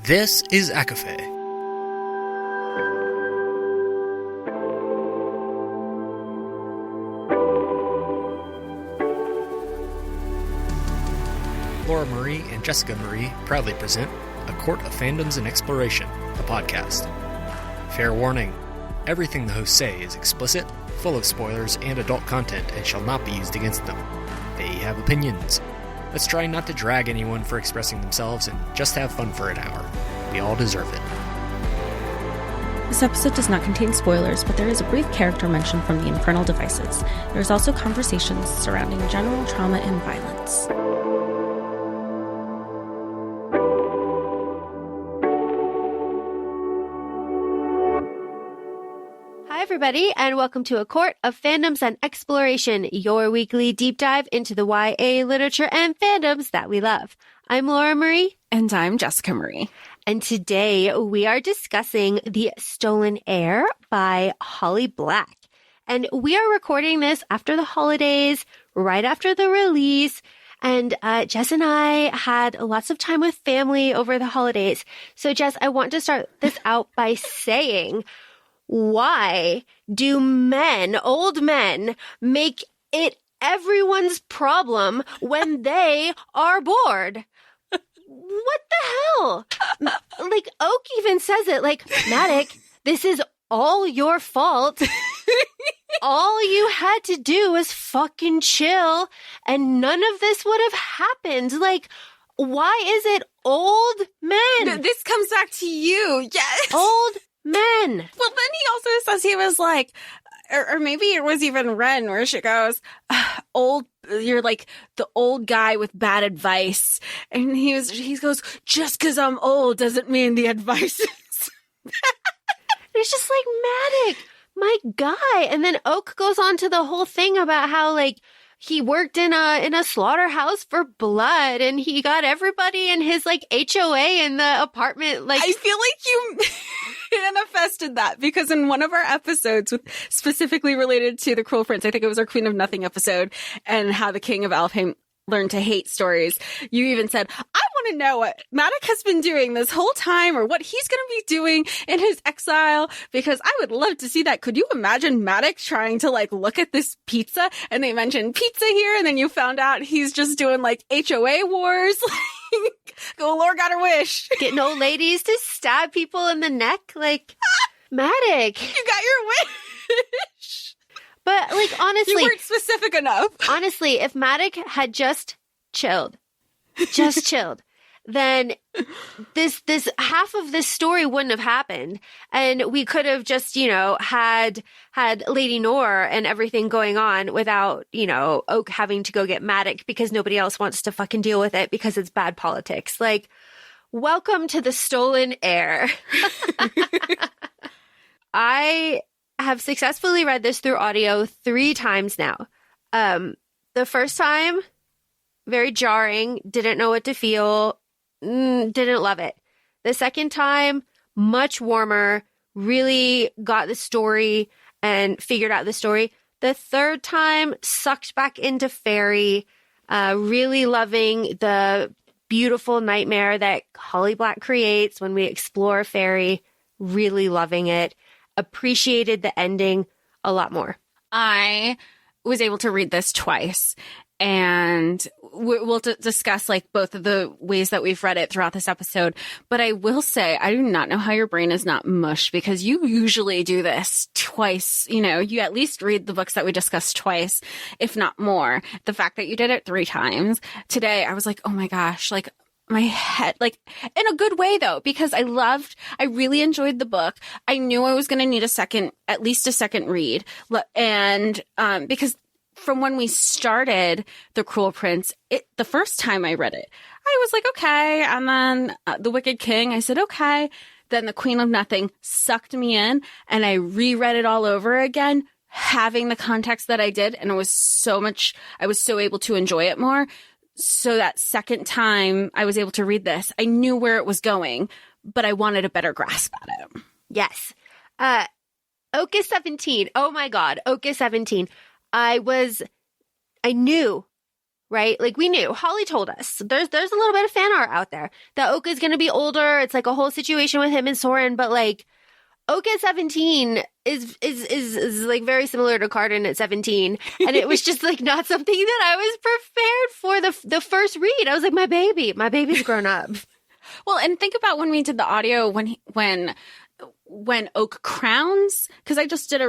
This is ACOFAE. Laura Marie and Jessica Marie proudly present A Court of Fandoms and Exploration, a podcast. Fair warning, everything the hosts say is explicit, full of spoilers and adult content and shall not be used against them. They have opinions. Let's try not to drag anyone for expressing themselves and just have fun for an hour. We all deserve it. This episode does not contain spoilers, but there is a brief character mention from the Infernal Devices. There is also conversations surrounding general trauma and violence. Hi, everybody, and welcome to A Court of Fandoms and Exploration, your weekly deep dive into the YA literature and fandoms that we love. I'm Laura Marie. And I'm Jessica Marie. And today we are discussing The Stolen Heir by Holly Black. And we are recording this after the holidays, right after the release. And Jess and I had lots of time with family over the holidays. So Jess, I want to start this out by saying, why do men, old men, make it everyone's problem when they are bored? What the hell? Like, Oak even says it, like, Maddox, this is all your fault. All you had to do was fucking chill, and none of this would have happened. Like, why is it old men? This comes back to you. Yes. Old men. Well, then he also says he was like, or maybe it was even Ren, where she goes, old, you're like the old guy with bad advice. And he goes, just because I'm old doesn't mean the advice is It's just like, Maddox, my guy. And then Oak goes on to the whole thing about how, like, he worked in a slaughterhouse for blood, and he got everybody in his, like, HOA in the apartment. Like, I feel like you manifested that, because in one of our episodes specifically related to the Cruel Prince, I think it was our Queen of Nothing episode, and how the King of Elfhame learned to hate stories, you even said, I want to know what Maddox has been doing this whole time, or what he's going to be doing in his exile, because I would love to see that. Could you imagine Maddox trying to, like, look at this pizza, and they mentioned pizza here, and then you found out he's just doing, like, HOA wars? Go, Lord got her wish. getting old ladies to stab people in the neck. Like, Maddox. You got your wish. But, like, honestly, you weren't specific enough. Honestly, if Maddox had just chilled, then this half of this story wouldn't have happened, and we could have just, you know, had Lady Nor and everything going on without, you know, Oak having to go get Maddox because nobody else wants to fucking deal with it because it's bad politics. Like, welcome to The Stolen Heir. I have successfully read this through audio 3 times now. The first time, very jarring, didn't know what to feel, didn't love it. The second time, much warmer, really got the story and figured out the story. The third time, sucked back into Faerie, really loving the beautiful nightmare that Holly Black creates when we explore Faerie, really loving it. Appreciated the ending a lot more. I was able to read this twice, and we'll discuss, like, both of the ways that we've read it throughout this episode. But I will say, I do not know how your brain is not mush, because you usually do this twice. You know, you at least read the books that we discussed twice, if not more. The fact that you did it 3 times today, I was like, oh my gosh, like, my head, like, in a good way though, because I really enjoyed the book. I knew I was going to need at least a second read. And, because from when we started The Cruel Prince, the first time I read it, I was like, okay. And then The Wicked King, I said, okay. Then The Queen of Nothing sucked me in, and I reread it all over again, having the context that I did. And I was so able to enjoy it more. So that second time I was able to read this, I knew where it was going, but I wanted a better grasp at it. Yes. Oak is 17. Oh my God. Oak is 17. I knew right? Like, we knew. Holly told us. There's a little bit of fan art out there that Oak is going to be older. It's like a whole situation with him and Suren, but like Oak at 17 is like very similar to Cardan at 17. And it was just like not something that I was prepared for the first read. I was like, my baby's grown up. Well, and think about when we did the audio when Oak crowns, because I just did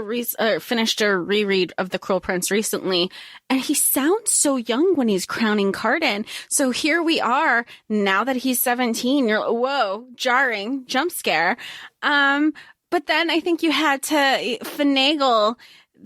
finished a reread of The Cruel Prince recently, and he sounds so young when he's crowning Cardan. So here we are now that he's 17. You're like, whoa, jarring, jump scare. But then I think you had to finagle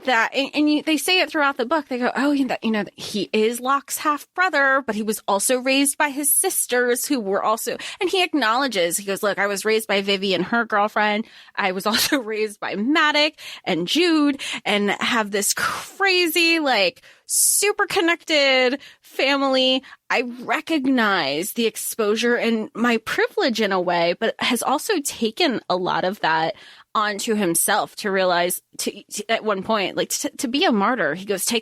that, and they say it throughout the book. They go, oh, that he is Locke's half brother, but he was also raised by his sisters who were also, and he acknowledges, he goes, look, I was raised by Vivi and her girlfriend. I was also raised by Maddox and Jude, and have this crazy, like, super connected family. I recognize the exposure and my privilege in a way, but has also taken a lot of that onto himself to realize at one point, like to be a martyr. He goes, to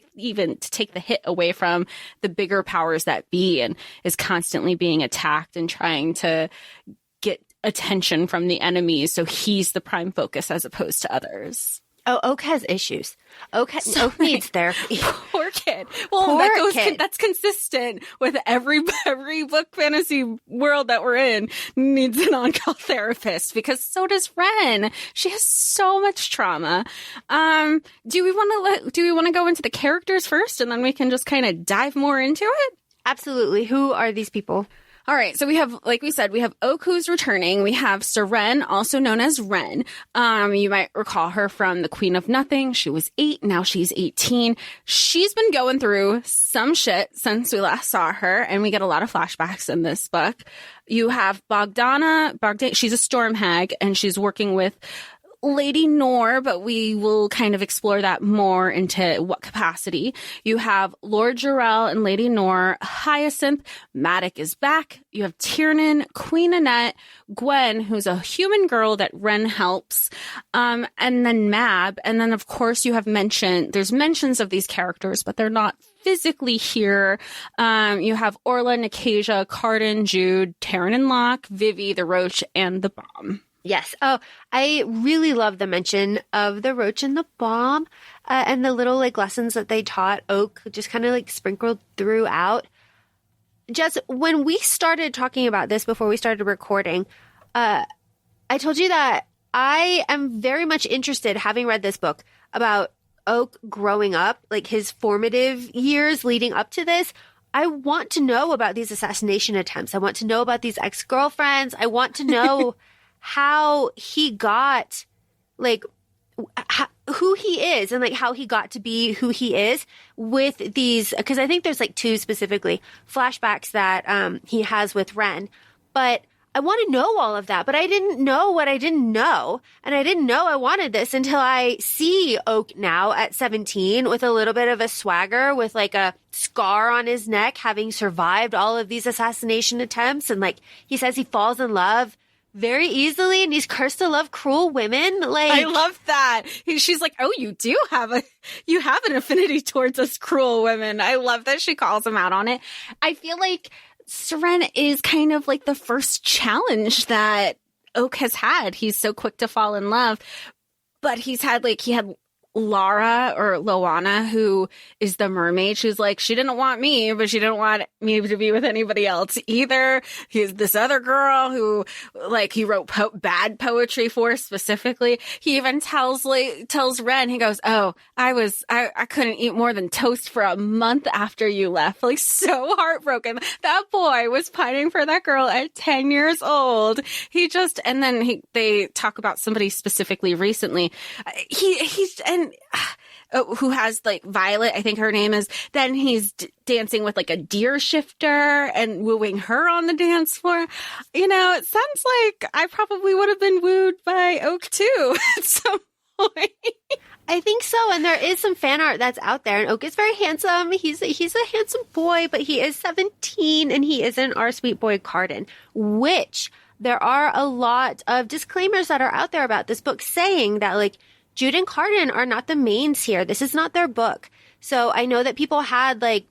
take the hit away from the bigger powers that be, and is constantly being attacked and trying to get attention from the enemies. So he's the prime focus as opposed to others. Oh, Oak has issues. Oak needs therapy. Poor kid. Well, that's consistent with every book fantasy world that we're in needs an on-call therapist, because so does Ren. She has so much trauma. Do we want to go into the characters first, and then we can just kind of dive more into it? Absolutely. Who are these people? All right. So we have, like we said, we have Oak, who's returning. We have Suren, also known as Ren. You might recall her from The Queen of Nothing. She was 8. Now she's 18. She's been going through some shit since we last saw her, and we get a lot of flashbacks in this book. You have Bogdana. She's a storm hag, and she's working with Lady Nor, but we will kind of explore that more into what capacity. You have Lord Jarrell and Lady Nor, Hyacinth, Maddox is back. You have Tiernan, Queen Annette, Gwen, who's a human girl that Ren helps, and then Mab. And then, of course, you have there's mentions of these characters, but they're not physically here. You have Orla, Nicasia, Cardan, Jude, Taryn and Locke, Vivi, the Roach, and the Bomb. Yes. Oh, I really love the mention of the Roach and the Bomb, and the little like lessons that they taught Oak, just kind of like sprinkled throughout. Just when we started talking about this before we started recording, I told you that I am very much interested, having read this book, about Oak growing up, like his formative years leading up to this. I want to know about these assassination attempts. I want to know about these ex-girlfriends. I want to know how he got, like, who he is, and like how he got to be who he is with these, because I think there's like 2 specifically flashbacks that he has with Ren. But I want to know all of that, but I didn't know what I didn't know, and I didn't know I wanted this until I see Oak now at 17 with a little bit of a swagger, with like a scar on his neck, having survived all of these assassination attempts. And like he says, he falls in love very easily, and he's cursed to love cruel women. Like, I love that. She's like, oh, you have an affinity towards us cruel women. I love that she calls him out on it. I feel like Suren is kind of like the first challenge that Oak has had. He's so quick to fall in love, but he had Lara or Loana, who is the mermaid. She's like, she didn't want me, but she didn't want me to be with anybody else either. He's this other girl who, like, he wrote bad poetry for specifically. He even tells Ren, he goes, oh, I couldn't eat more than toast for a month after you left. Like, so heartbroken. That boy was pining for that girl at 10 years old. They talk about somebody specifically recently. Who has like Violet, I think her name is. Then he's dancing with like a deer shifter and wooing her on the dance floor. You know, it sounds like I probably would have been wooed by Oak too at some point. I think so. And there is some fan art that's out there, and Oak is very handsome. He's a handsome boy, but he is 17, and he isn't our sweet boy Cardan, which there are a lot of disclaimers that are out there about this book saying that, like, Jude and Cardan are not the mains here. This is not their book. So I know that people had like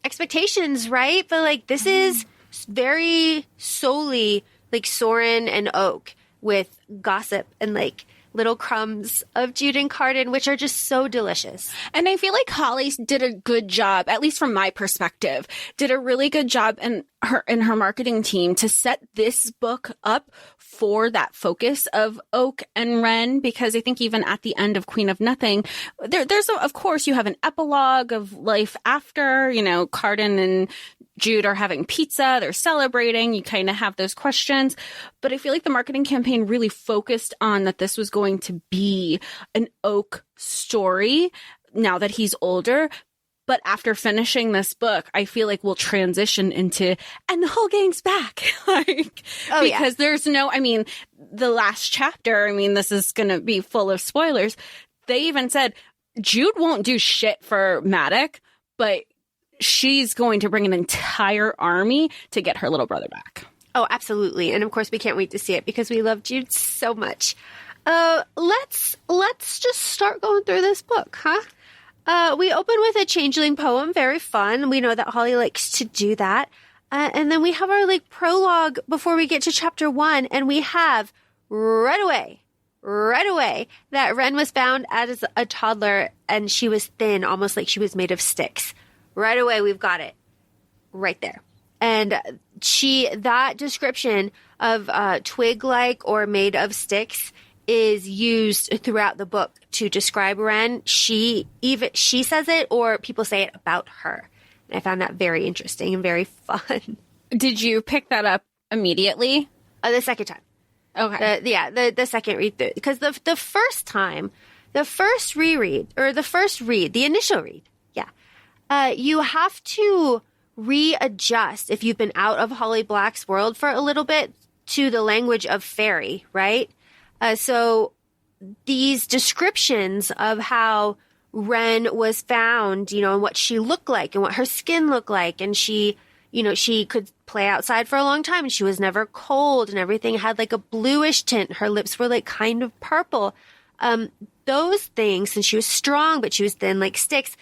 expectations, right? But like this is very solely like Suren and Oak with gossip and like little crumbs of Jude and Cardan, which are just so delicious. And I feel like Holly did a good job, at least from my perspective, did a really good job in her marketing team to set this book up for that focus of Oak and Ren, because I think even at the end of Queen of Nothing, of course you have an epilogue of life after, Cardan and Jude are having pizza, they're celebrating, you kind of have those questions. But I feel like the marketing campaign really focused on that this was going to be an Oak story now that he's older. But after finishing this book, I feel like we'll transition into, and the whole gang's back. Because there's the last chapter, this is going to be full of spoilers. They even said Jude won't do shit for Maddox, but she's going to bring an entire army to get her little brother back. Oh, absolutely. And of course, we can't wait to see it because we love Jude so much. Let's just start going through this book, huh? We open with a changeling poem. Very fun. We know that Holly likes to do that. And then we have our prologue before we get to chapter 1. And we have right away that Ren was found as a toddler and she was thin, almost like she was made of sticks. Right away, we've got it right there. And that description of twig-like or made of sticks is used throughout the book to describe Ren. She says it, or people say it about her. And I found that very interesting and very fun. Did you pick that up immediately? The second time. Okay. The second read through. Because the first time, the initial read, you have to readjust if you've been out of Holly Black's world for a little bit to the language of Faerie, right? So these descriptions of how Ren was found, and what she looked like and what her skin looked like, and she could play outside for a long time and she was never cold and everything had a bluish tint. Her lips were kind of purple. Those things, and she was strong, but she was thin like sticks.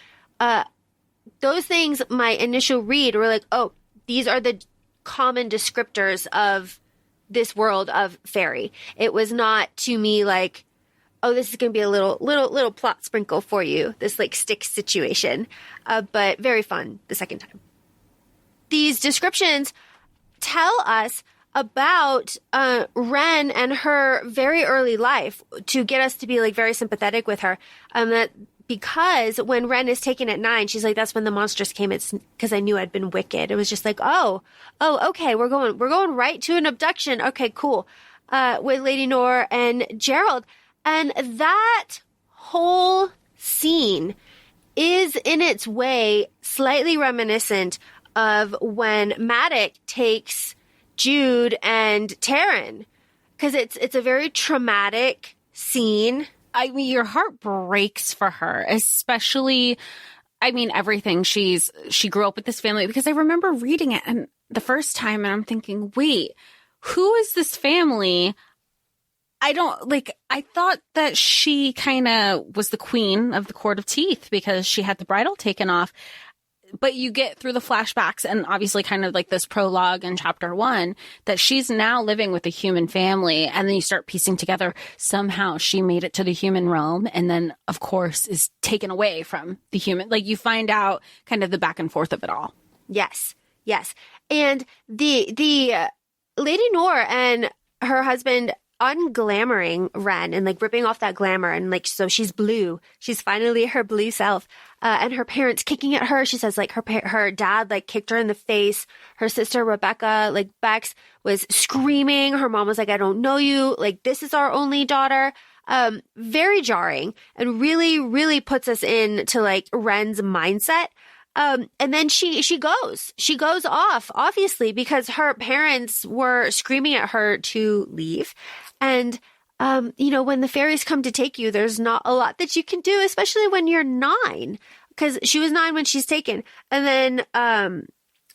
Those things, my initial read were oh, these are the common descriptors of this world of Faerie. It was not to me oh, this is going to be a little plot sprinkle for you, this stick situation. But very fun the second time. These descriptions tell us about Ren and her very early life to get us to be very sympathetic with her. That because when Ren is taken at 9, she's that's when the monsters came. It's because I knew I'd been wicked. It was just oh, okay, we're going right to an abduction. Okay, cool. With Lady Nor and Gerald. And that whole scene is in its way slightly reminiscent of when Maddox takes Jude and Taryn. Because it's a very traumatic scene. Your heart breaks for her, especially, everything. She grew up with this family, because I remember reading it and the first time and I'm thinking, wait, who is this family? I thought that she kind of was the queen of the Court of Teeth because she had the bridle taken off. But you get through the flashbacks and obviously kind of this prologue in chapter 1 that she's now living with a human family. And then you start piecing together somehow she made it to the human realm and then, of course, is taken away from the human. You find out kind of the back and forth of it all. Yes. And the Lady Nor and her husband unglamoring Ren and ripping off that glamour and so she's blue. She's finally her blue self. And her parents kicking at her. She says her dad kicked her in the face. Her sister Rebecca Bex was screaming. Her mom was I don't know you. This is our only daughter. Very jarring and really, really puts us into Ren's mindset. And then she goes off, obviously, because her parents were screaming at her to leave. And, when the fairies come to take you, there's not a lot that you can do, especially when you're 9, because she was 9 when she's taken. And then,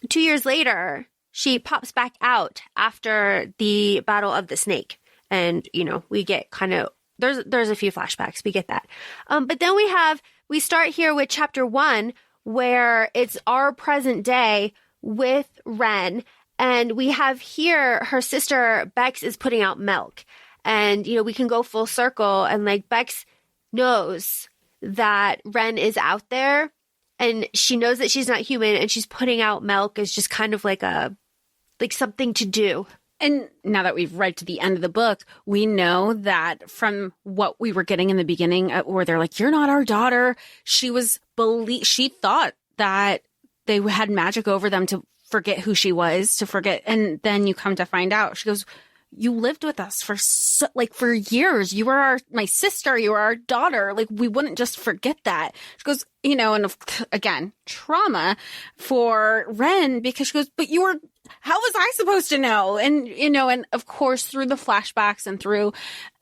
2 years later, she pops back out after the Battle of the Snake. And, we get there's a few flashbacks. We get that. But then we start here with chapter 1, where it's our present day with Ren. And we have here her sister Bex is putting out milk. And, you know, we can go full circle and like Bex knows that Ren is out there and she knows that she's not human and she's putting out milk as just kind of like something to do. And now that we've read to the end of the book, we know that from what we were getting in the beginning where they're like, you're not our daughter. She thought that they had magic over them to forget who she was, to forget. And then you come to find out, she goes, you lived with us for years. You were my sister. You were our daughter. Like, we wouldn't just forget that. She goes, you know, and again, trauma for Ren, because she goes, but how was I supposed to know? And, you know, and of course, through the flashbacks and through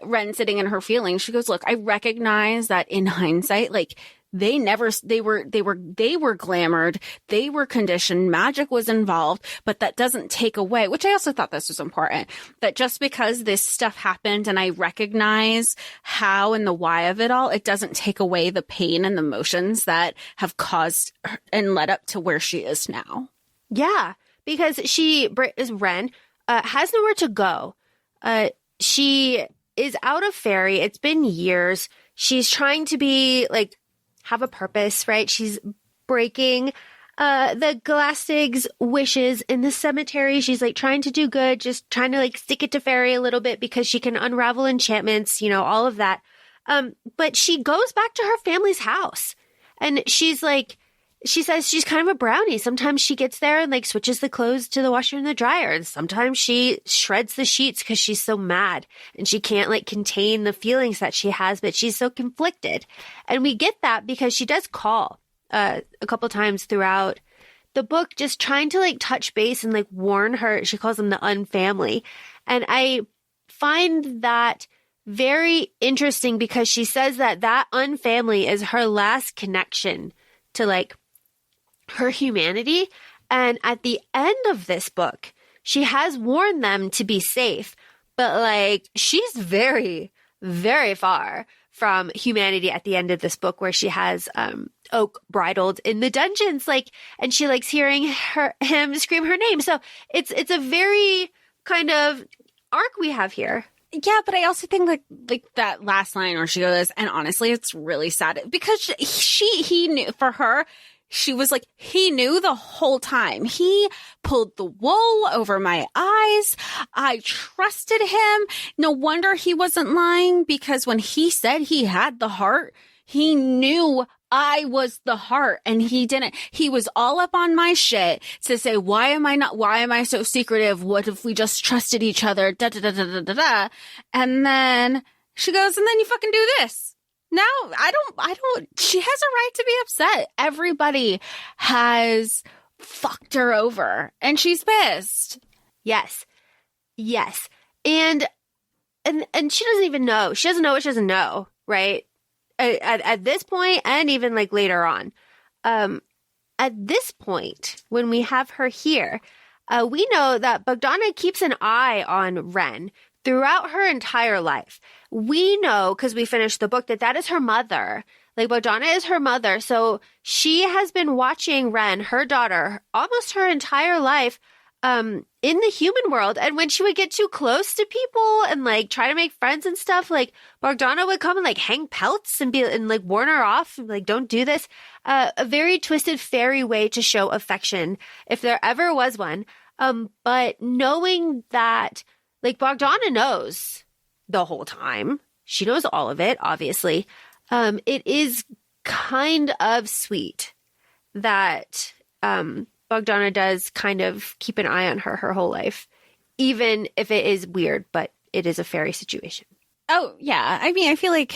Ren sitting in her feelings, she goes, look, I recognize that in hindsight, like, they were glamored. They were conditioned. Magic was involved, but that doesn't take away, which I also thought this was important, that just because this stuff happened and I recognize how and the why of it all, it doesn't take away the pain and the emotions that have caused and led up to where she is now. Yeah, because Ren has nowhere to go. She is out of Faerie. It's been years. She's trying to be like, have a purpose, right? She's breaking the Galastig's wishes in the cemetery. She's like trying to do good, just trying to like stick it to Faerie a little bit because she can unravel enchantments, you know, all of that. But she goes back to her family's house and she's like, she says she's kind of a brownie. Sometimes she gets there and like switches the clothes to the washer and the dryer. And sometimes she shreds the sheets because she's so mad and she can't like contain the feelings that she has, but she's so conflicted. And we get that because she does call a couple times throughout the book, just trying to like touch base and like warn her. She calls them the unfamily. And I find that very interesting because she says that unfamily is her last connection to like her humanity. And at the end of this book, she has warned them to be safe, but like she's very, very far from humanity at the end of this book, where she has Oak bridled in the dungeons, like, and she likes hearing him scream her name. So it's a very kind of arc we have here. Yeah, but I also think like that last line where she goes, and honestly, it's really sad because he knew, for her, she was like, he knew the whole time. He pulled the wool over my eyes. I trusted him. No wonder he wasn't lying, because when he said he had the heart, he knew I was the heart, and he didn't. He was all up on my shit to say, why am I so secretive? What if we just trusted each other? Da, da, da, da, da, da, da. And then she goes, and then you fucking do this. No, I don't, she has a right to be upset. Everybody has fucked her over and she's pissed. Yes. And she doesn't even know. She doesn't know what she doesn't know, right? At this point, and even like later on. At this point, when we have her here, we know that Bogdana keeps an eye on Ren throughout her entire life. We know, because we finished the book, that is her mother. Like, Bogdana is her mother. So she has been watching Ren, her daughter, almost her entire life in the human world. And when she would get too close to people and like try to make friends and stuff, like Bogdana would come and like hang pelts and like warn her off, like, don't do this. A very twisted fairy way to show affection, if there ever was one. But knowing that, like, Bogdana knows the whole time. She knows all of it, obviously. It is kind of sweet that Bogdana does kind of keep an eye on her whole life, even if it is weird, but it is a fairy situation. Oh, yeah. I mean, I feel like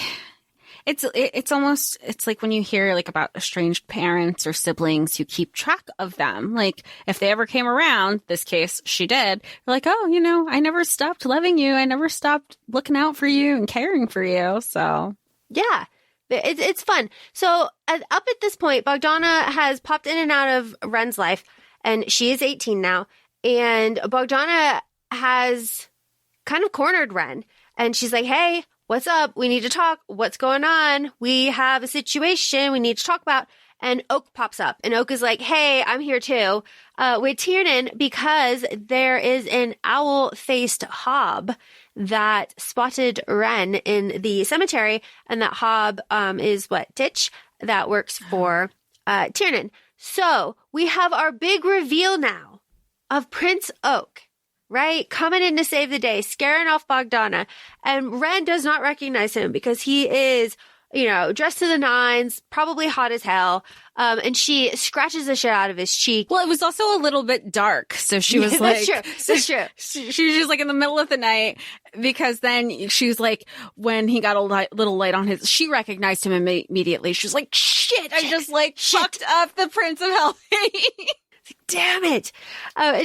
it's almost, it's like when you hear like about estranged parents or siblings who keep track of them. Like, if they ever came around, this case, she did, you're like, oh, you know, I never stopped loving you. I never stopped looking out for you and caring for you. So, yeah, it's fun. So up at this point, Bogdana has popped in and out of Ren's life, and she is 18 now. And Bogdana has kind of cornered Ren, and she's like, hey, what's up? We need to talk. What's going on? We have a situation we need to talk about. and Oak pops up. And Oak is like, hey, I'm here too, with Tiernan, because there is an owl-faced hob that spotted Ren in the cemetery. And that hob is Titch, that works for Tiernan. So we have our big reveal now of Prince Oak, right? Coming in to save the day, scaring off Bogdana. And Ren does not recognize him because he is, dressed to the nines, probably hot as hell. And she scratches the shit out of his cheek. Well, it was also a little bit dark. So she was like, that's true. She was just like in the middle of the night, because then she was like, when he got a little light on she recognized him immediately. She was like, shit, I just fucked up the Prince of Elfhame. Damn it.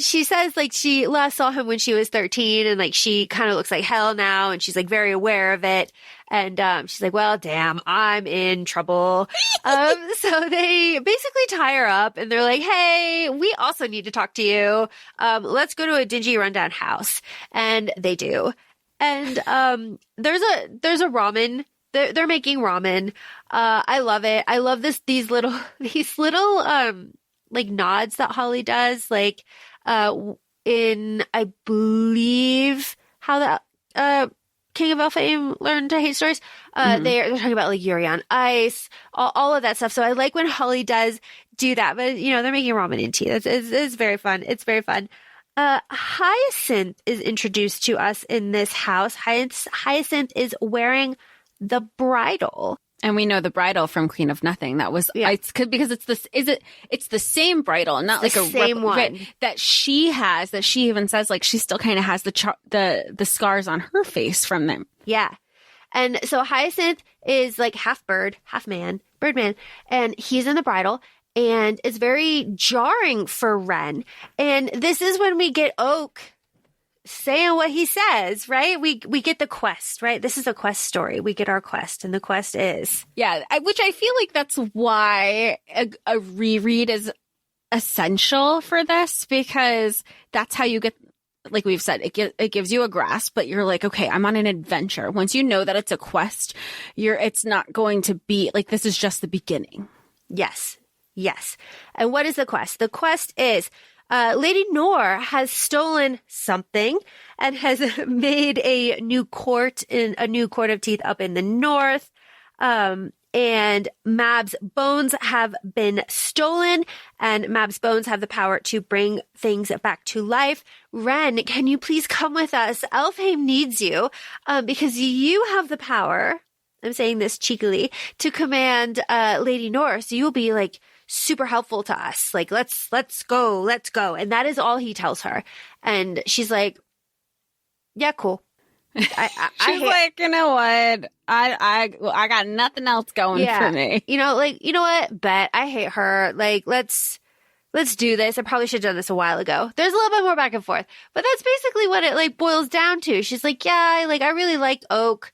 She says she last saw him when she was 13, and she kind of looks like hell now, and she's very aware of it. And she's like, well, damn, I'm in trouble. So they basically tie her up, and they're like, hey, we also need to talk to you. Let's go to a dingy rundown house. And they do. And there's a ramen. They're making ramen. I love it. I love these little nods that Holly does, in, I believe, how the King of Elfhame learned to hate stories. They're talking about Yuri on Ice, all of that stuff. So I like when Holly does do that, but they're making ramen and tea. It's very fun. It's very fun. Hyacinth is introduced to us in this house. Hyacinth is wearing the bridle. And we know the bridle from Queen of Nothing. That was because it's the same bridle, not the same one that she has. That she even says she still kind of has the scars on her face from them. Yeah, and so Hyacinth is half bird, half man, birdman, and he's in the bridle, and it's very jarring for Ren. And this is when we get Oak saying what he says, right? We get the quest, right? This is a quest story. We get our quest, and the quest is... Yeah, which I feel that's why a reread is essential for this, because that's how you get, like we've said, it gives you a grasp, but you're like, okay, I'm on an adventure. Once you know that it's a quest, it's not going to be this is just the beginning. Yes. And what is the quest? The quest is... Lady Nor has stolen something and has made a new court of teeth up in the north. And Mab's bones have been stolen, and Mab's bones have the power to bring things back to life. Ren, can you please come with us? Elfhame needs you, because you have the power, I'm saying this cheekily, to command, Lady Nor. So you'll be super helpful to us. Let's go. And that is all he tells her. And she's like, yeah, cool. She's like, you know what? I got nothing else going for me. You know what? Bet I hate her. Let's do this. I probably should have done this a while ago. There's a little bit more back and forth, but that's basically what it boils down to. She's like, yeah, I really like Oak.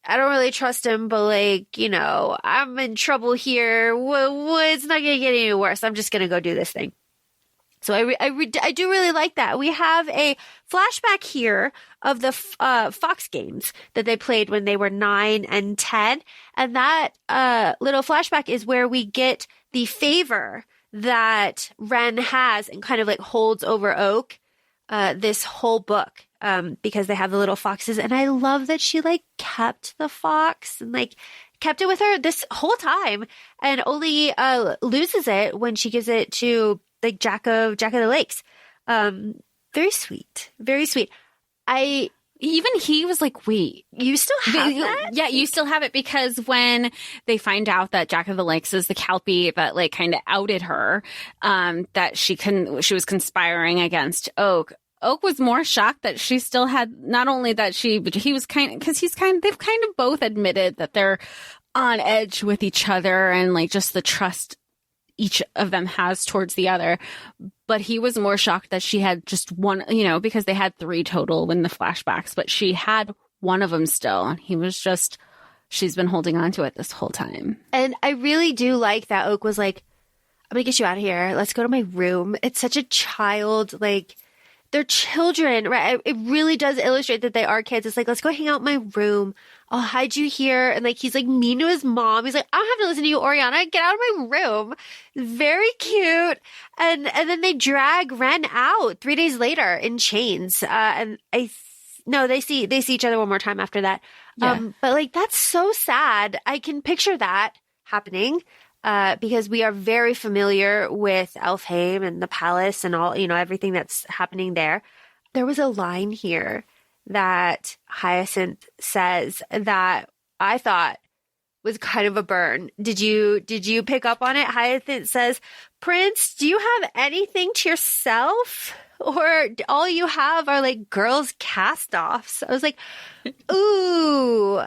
I don't really trust him, but I'm in trouble here. It's not going to get any worse. I'm just going to go do this thing. So I do really like that. We have a flashback here of the Fox games that they played when they were 9 and 10. And that little flashback is where we get the favor that Ren has and kind of holds over Oak this whole book. Because they have the little foxes, and I love that she kept the fox and kept it with her this whole time, and only loses it when she gives it to Jack of the Lakes. Very sweet, very sweet. Even he was like, wait, you still have that? Yeah, you still have it, because when they find out that Jack of the Lakes is the Kelpie that kind of outed her, that she was conspiring against Oak was more shocked that she still had, not only that but he was they've kind of both admitted that they're on edge with each other, and just the trust each of them has towards the other. But he was more shocked that she had just one, because they had 3 total in the flashbacks, but she had one of them still. And he was just, she's been holding on to it this whole time. And I really do like that Oak was like, I'm going to get you out of here. Let's go to my room. It's such a child, they're children, right? It really does illustrate that they are kids. It's like, let's go hang out in my room. I'll hide you here. And like, he's like mean to his mom. He's like, I don't have to listen to you, Oriana. Get out of my room. Very cute. And then they drag Ren out 3 days later in chains. And they see each other one more time after that. Yeah. But like, that's so sad. I can picture that happening. Because we are very familiar with Elfhame and the palace and all, everything that's happening there. There was a line here that Hyacinth says that I thought was kind of a burn. Did you pick up on it? Hyacinth says, Prince, do you have anything to yourself? Or all you have are like girls' cast-offs. I was like, ooh.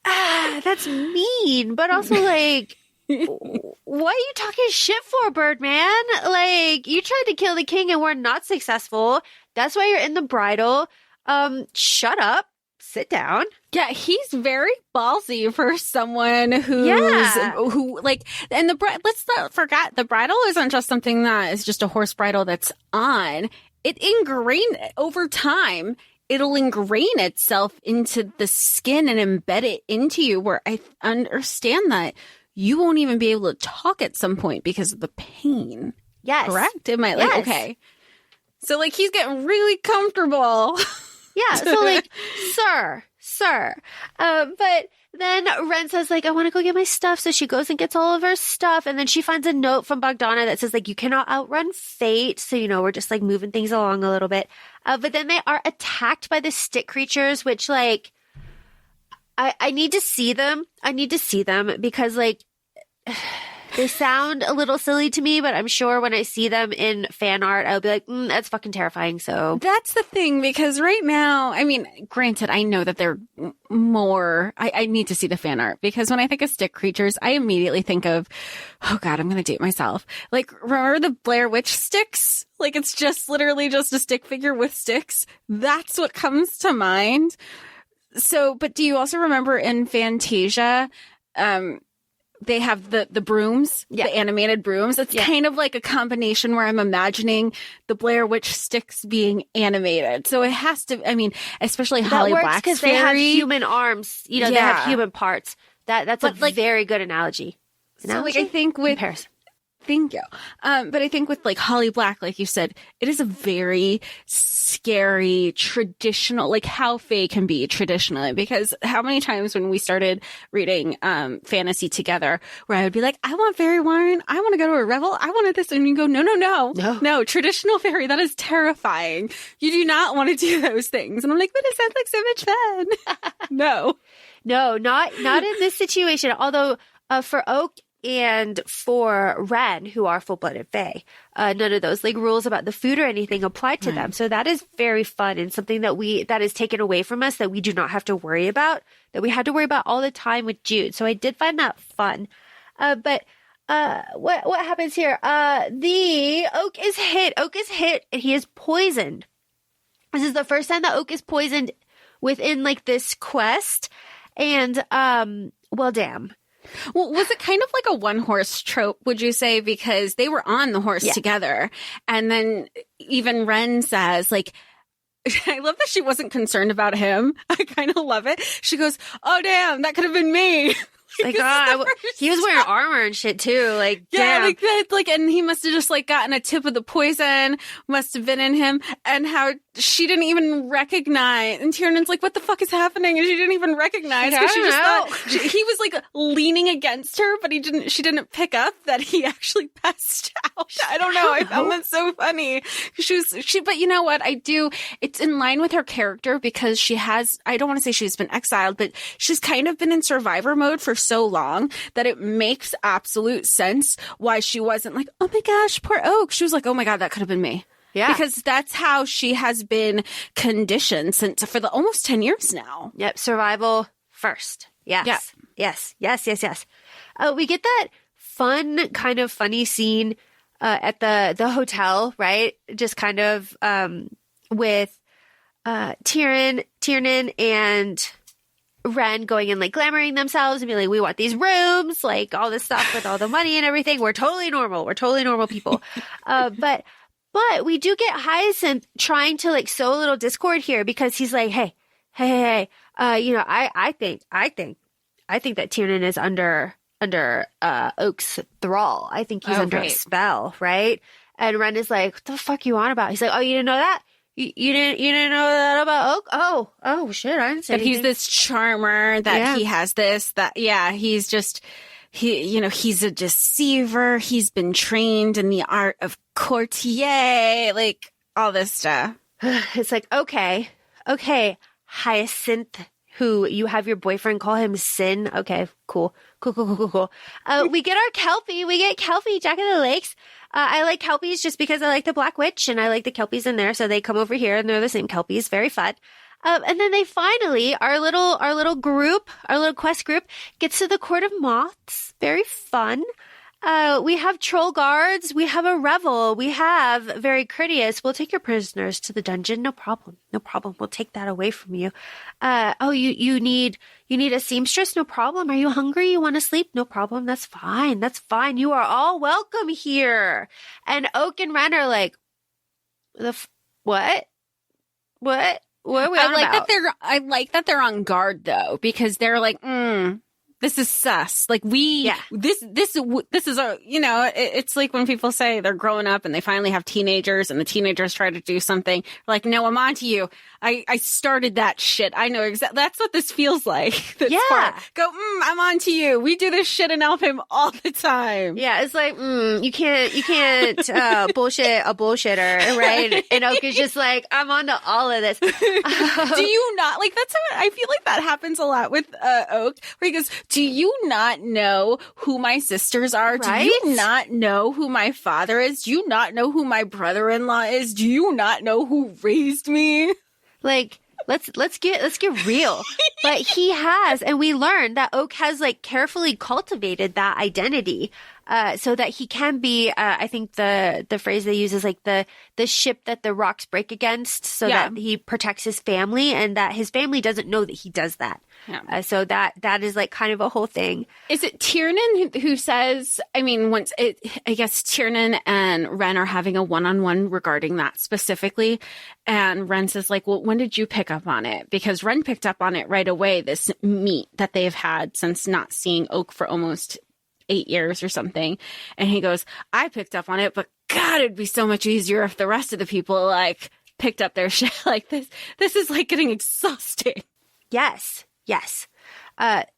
That's mean, but also like, what are you talking shit for, Birdman? Like, you tried to kill the king and were not successful. That's why you're in the bridal. Shut up. Sit down. Yeah, he's very ballsy for someone who like, and let's not forget, the bridal isn't just something that is just a horse bridle that's on. It ingrained over time. It'll ingrain itself into the skin and embed it into you, where I understand that you won't even be able to talk at some point because of the pain. Yes. Correct? Am I like, yes. Okay. So like, he's getting really comfortable. Yeah. So like, sir. But then Ren says like, I want to go get my stuff. So she goes and gets all of her stuff. And then she finds a note from Bogdana that says like, you cannot outrun fate. So, we're just like moving things along a little bit. But then they are attacked by the stick creatures, which like, I need to see them. I need to see them because like, they sound a little silly to me, but I'm sure when I see them in fan art, I'll be like, that's fucking terrifying. So that's the thing, because right now, I mean, granted, I know that they're more, I need to see the fan art, because when I think of stick creatures, I immediately think of, oh God, I'm going to date myself. Like, remember the Blair Witch sticks? Like, it's just literally just a stick figure with sticks. That's what comes to mind. So, but do you also remember in Fantasia, they have the brooms, the animated brooms. It's kind of like a combination where I'm imagining the Blair Witch sticks being animated. So it has to, I mean, especially Holly Black's because Faerie. They have human arms, they have human parts. That's a very good analogy. So like, I think with comparison. Thank you. But I think with like Holly Black, like you said, it is a very scary traditional, like how Fae can be traditionally, because how many times when we started reading fantasy together where I would be like, I want fairy wine. I want to go to a revel. I wanted this. And you go, no, traditional fairy. That is terrifying. You do not want to do those things. And I'm like, but it sounds like so much fun. No, not in this situation. Although for Oak and for Ren, who are full-blooded Fae, none of those like rules about the food or anything apply to them. So that is very fun and something that is taken away from us that we do not have to worry about, that we had to worry about all the time with Jude. So I did find that fun. But what happens here? The Oak is hit and he is poisoned. This is the first time that Oak is poisoned within like this quest. And well, damn. Well, was it kind of like a one-horse trope, would you say? Because they were on the horse together. And then even Ren says, like, I love that she wasn't concerned about him. I kind of love it. She goes, oh, damn, that could have been me. Like, he was wearing armor and shit too. Like, yeah, damn. like that. Like, and he must have just like gotten a tip of the poison, must have been in him, and how she didn't even recognize. And Tiernan's like, "What the fuck is happening?" And she didn't even recognize because she just thought he was like leaning against her, but she didn't pick up that he actually passed out. I don't know. I found that so funny. But you know what? It's in line with her character because she has. I don't want to say she's been exiled, but she's kind of been in survivor mode for so long that it makes absolute sense why she wasn't like, oh my gosh, poor Oak. She was like, oh my God, that could have been me. Yeah. Because that's how she has been conditioned for the almost 10 years now. Yep. Survival first. Yes. Yeah. Yes. We get that fun, kind of funny scene at the hotel, right? Just kind of with Tiernan and Ren going and like glamoring themselves and being like, we want these rooms, like all this stuff with all the money and everything. We're totally normal. We're totally normal people. But But we do get Hyacinth trying to like sow a little discord here because he's like, hey, I think that Tiernan is under Oak's thrall. I think he's under a spell, right? And Ren is like, what the fuck you on about? He's like, oh, you didn't know that? You didn't know that about Oak? Oh shit, I didn't say anything. He's this charmer, that he has this, he's just, he's a deceiver. He's been trained in the art of courtier, like all this stuff. It's like, okay, Hyacinth, who you have your boyfriend call him Sin. Okay, cool. We get our Kelpie. We get Kelpie, Jack of the Lakes. I like Kelpies just because I like the Black Witch and I like the Kelpies in there. So they come over here and they're the same Kelpies. Very fun. And then they finally, our little quest group gets to the Court of Moths. Very fun. We have troll guards. We have a revel. We have very courteous. We'll take your prisoners to the dungeon. No problem. We'll take that away from you. You need a seamstress? No problem. Are you hungry? You want to sleep? No problem. That's fine. You are all welcome here. And Oak and Ren are like, what? What are we on about? I like that they're on guard though, because they're like, this is sus. Like this is a, it's like when people say they're growing up and they finally have teenagers and the teenagers try to do something like, no, I'm on to you. I started that shit. I know exactly. That's what this feels like. Go, I'm on to you. We do this shit in Elfhame all the time. Yeah. It's like, you can't bullshit a bullshitter. Right. And Oak is just like, I'm on to all of this. Do you not like, that's how I feel like that happens a lot with Oak, where he goes, do you not know who my sisters are? Right? Do you not know who my father is? Do you not know who my brother-in-law is? Do you not know who raised me? Like, let's get real. But he has, and we learned that Oak has like carefully cultivated that identity, so that he can be, I think the phrase they use is like the ship that the rocks break against, so that he protects his family and that his family doesn't know that he does that. Yeah. So that is like kind of a whole thing. Is it Tiernan who says, I guess Tiernan and Ren are having a one-on-one regarding that specifically. And Ren says like, well, when did you pick up on it? Because Ren picked up on it right away, this meet that they've had since not seeing Oak for almost 8 years or something. And he goes, I picked up on it, but God, it'd be so much easier if the rest of the people like picked up their shit like this. This is like getting exhausting. Yes.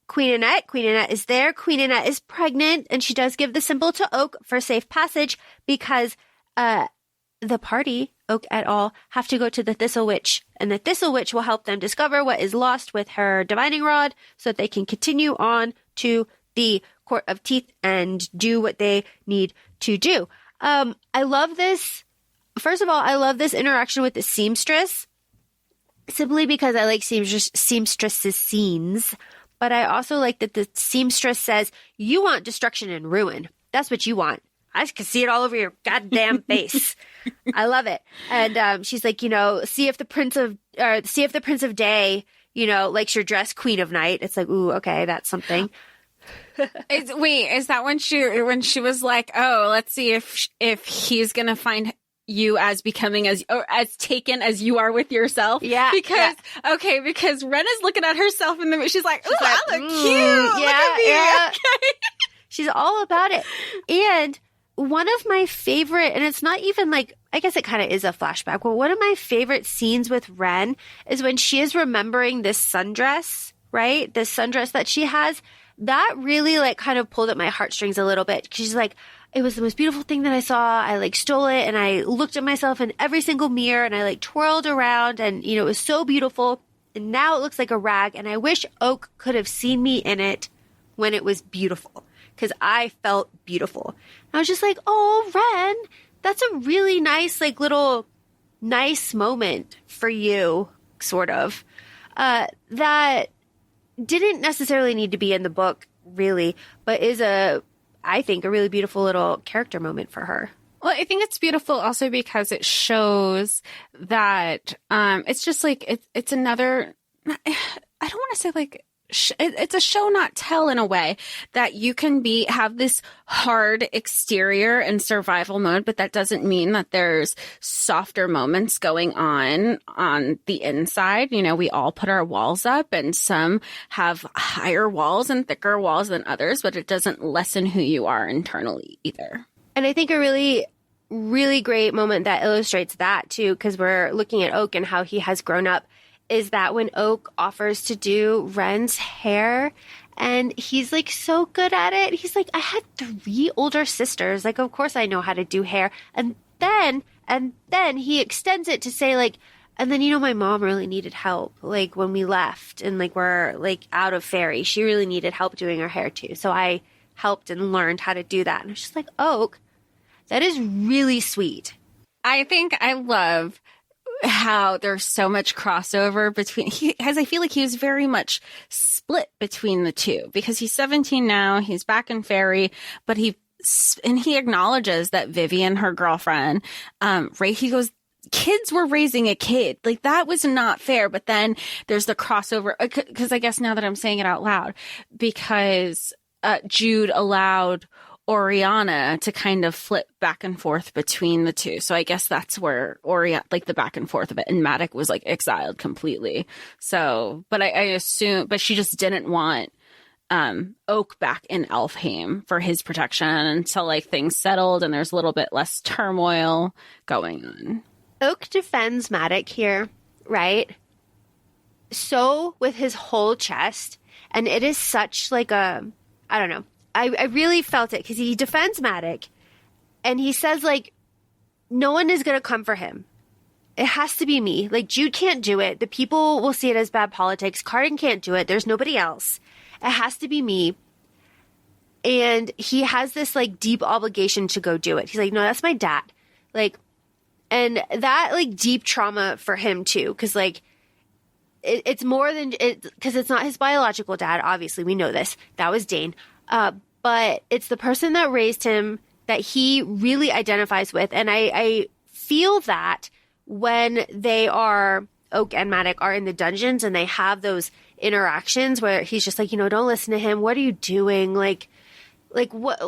Queen Annette is there. Queen Annette is pregnant and she does give the symbol to Oak for safe passage because the party, Oak et al., have to go to the Thistle Witch, and the Thistle Witch will help them discover what is lost with her divining rod so that they can continue on to the Court of Teeth and do what they need to do. I love this. First of all, I love this interaction with the seamstress simply because I like seamstress's scenes, but I also like that the seamstress says, you want destruction and ruin. That's what you want. I can see it all over your goddamn face. I love it. And she's like, see if the Prince of Day, likes your dress, Queen of Night. It's like, ooh, okay, that's something. Is that when she was like, oh, let's see if he's gonna find you as becoming as taken as you are with yourself? Yeah. Because Ren is looking at herself in the mirror. She's like, ooh, I look cute. Yeah, look at me. yeah. Okay. She's all about it. And one of my favorite, and it's not even like, I guess it kind of is a flashback, but one of my favorite scenes with Ren is when she is remembering this sundress, right? This sundress that she has. That really like kind of pulled at my heartstrings a little bit. She's like, it was the most beautiful thing that I saw. I like stole it and I looked at myself in every single mirror and I like twirled around and, it was so beautiful. And now it looks like a rag. And I wish Oak could have seen me in it when it was beautiful because I felt beautiful. And I was just like, oh, Ren, that's a really nice, like little nice moment for you, sort of, that didn't necessarily need to be in the book, really, but is I think, a really beautiful little character moment for her. Well, I think it's beautiful also because it shows that it's just like it's another. I don't want to say like it's a show not tell in a way that you can have this hard exterior and survival mode, but that doesn't mean that there's softer moments going on the inside. You know, we all put our walls up, and some have higher walls and thicker walls than others, but it doesn't lessen who you are internally either. And I think a really, really great moment that illustrates that too, because we're looking at Oak and how he has grown up, is that when Oak offers to do Ren's hair, and he's like so good at it. He's like, I had 3 older sisters. Like, of course I know how to do hair. And then he extends it to say like, and then, you know, my mom really needed help. Like when we left and like we're like out of Faerie, she really needed help doing her hair too. So I helped and learned how to do that. And I was just like, Oak, that is really sweet. I think I love how there's so much crossover between, I feel like he was very much split between the two, because he's 17 now, he's back in Faerie, but he acknowledges that Vivian, her girlfriend, he goes, kids were raising a kid. Like, that was not fair. But then there's the crossover, because I guess now that I'm saying it out loud, because Jude allowed Oriana to kind of flip back and forth between the two. So I guess that's where like the back and forth of it. And Madoc was like exiled completely. So, but I assume, but she just didn't want Oak back in Elfhame for his protection until like things settled and there's a little bit less turmoil going on. Oak defends Madoc here, right? So with his whole chest, and it is such like I don't know. I really felt it because he defends Madoc and he says like, no one is going to come for him. It has to be me. Like, Jude can't do it. The people will see it as bad politics. Cardan can't do it. There's nobody else. It has to be me. And he has this like deep obligation to go do it. He's like, no, that's my dad. Like, and that like deep trauma for him too. Cause like, it's more than it, cause it's not his biological dad. Obviously we know this. That was Dane. But it's the person that raised him that he really identifies with. And I feel that when Oak and Madoc are in the dungeons and they have those interactions where he's just like, you know, don't listen to him. What are you doing? Like what,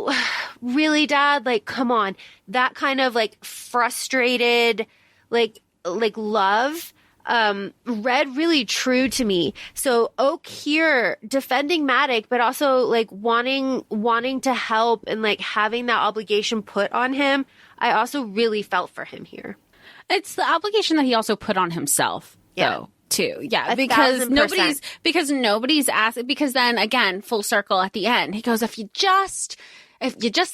really, Dad? Like, come on. That kind of like frustrated, like love, read really true to me. So Oak here defending Madoc, but also like wanting to help and like having that obligation put on him. I also really felt for him here. It's the obligation that he also put on himself, though, too. Yeah, because 1,000%. nobody's asked. Because then again, full circle at the end, he goes, if you just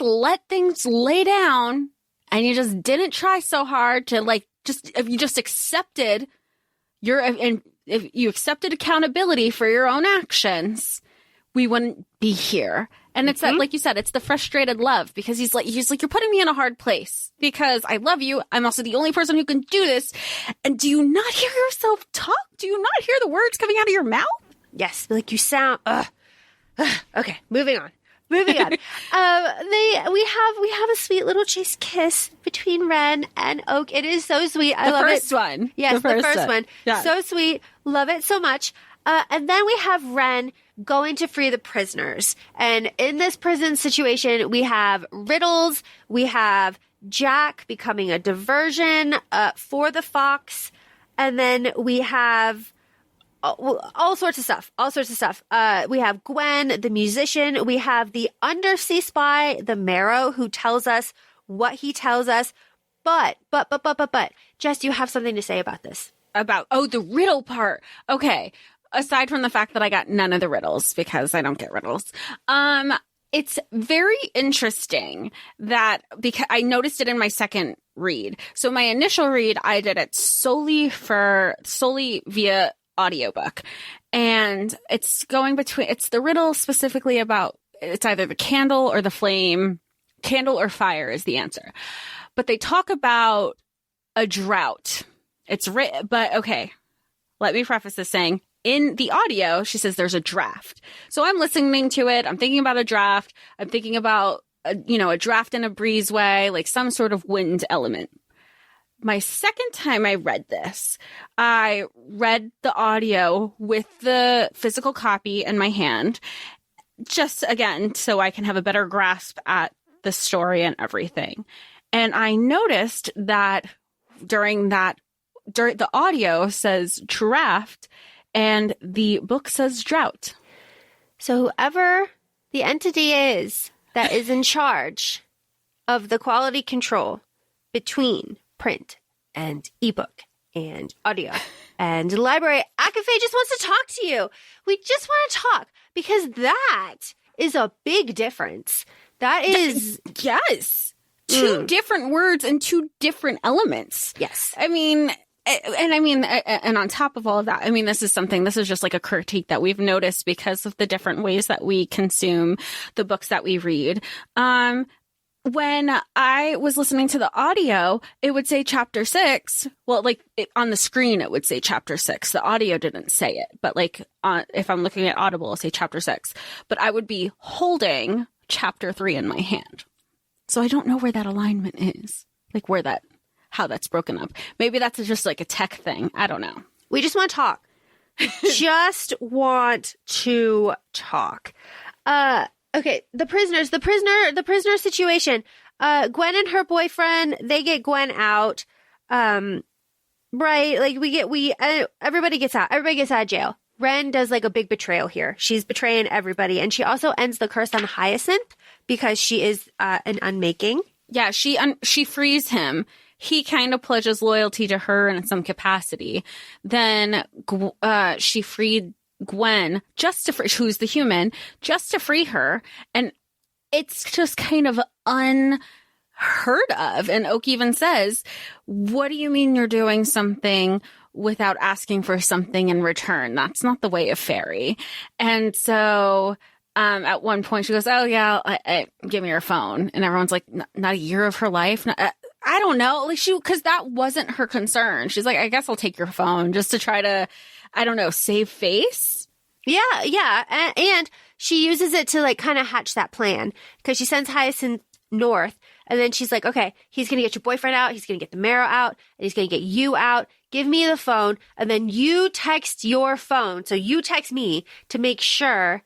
let things lay down and you just didn't try so hard to like, if you just accepted if you accepted accountability for your own actions, we wouldn't be here. And it's that, like you said, it's the frustrated love, because he's like, you're putting me in a hard place because I love you. I'm also the only person who can do this. And do you not hear yourself talk? Do you not hear the words coming out of your mouth? Yes. Like you sound, okay, moving on. We have a sweet little chase kiss between Ren and Oak. It is so sweet. I love it. The first one. Yes, the first one. Yeah. So sweet. Love it so much. And then we have Ren going to free the prisoners. And in this prison situation, we have riddles. We have Jack becoming a diversion for the Fox. And then we have all sorts of stuff. We have Gwen, the musician. We have the undersea spy, the Marrow, who tells us what he tells us. But, Jess, you have something to say about this. The riddle part. Okay. Aside from the fact that I got none of the riddles because I don't get riddles. It's very interesting that, because I noticed it in my second read. So my initial read, I did it solely via audiobook, and it's the riddle specifically about, it's either the candle or the flame. Candle or fire is the answer, but they talk about a drought. It's written, but okay, let me preface this saying, in the audio she says there's a draft, so I'm listening to it, I'm thinking about a draft, I'm thinking about a draft in a breezeway, like some sort of wind element. my second time I read this, I read the audio with the physical copy in my hand, just again, so I can have a better grasp at the story and everything. And I noticed that during the audio says draft and the book says drought. So whoever the entity is that is in charge of the quality control between print and ebook and audio and library, ACOFAE just wants to talk to you. We just want to talk because that is a big difference. That is... Yes. Two different words and two different elements. Yes. I mean... And on top of all of that, I mean, this is just like a critique that we've noticed because of the different ways that we consume the books that we read. When I was listening to the audio, it would say chapter 6. Well, on the screen, it would say chapter 6. The audio didn't say it, but if I'm looking at Audible, it'll say chapter 6. But I would be holding chapter 3 in my hand. So I don't know where that alignment is, how that's broken up. Maybe that's just like a tech thing. I don't know. We just want to talk. Just want to talk. Okay, the prisoner situation. Gwen and her boyfriend, they get Gwen out. Right? Everybody gets out. Everybody gets out of jail. Ren does a big betrayal here. She's betraying everybody. And she also ends the curse on Hyacinth because she is an unmaking. Yeah, she frees him. He kind of pledges loyalty to her in some capacity. Then she freed Gwen who's the human, just to free her. And it's just kind of unheard of. And Oak even says, what do you mean you're doing something without asking for something in return? That's not the way of Faerie. And so at one point she goes, oh yeah, give me your phone. And everyone's like, not a year of her life. I don't know. Because that wasn't her concern. She's like, I guess I'll take your phone just to try to, I don't know, save face. Yeah. And she uses it to kind of hatch that plan because she sends Hyacinth north. And then she's like, okay, he's going to get your boyfriend out. He's going to get the marrow out. And he's going to get you out. Give me the phone. And then you text your phone. So you text me to make sure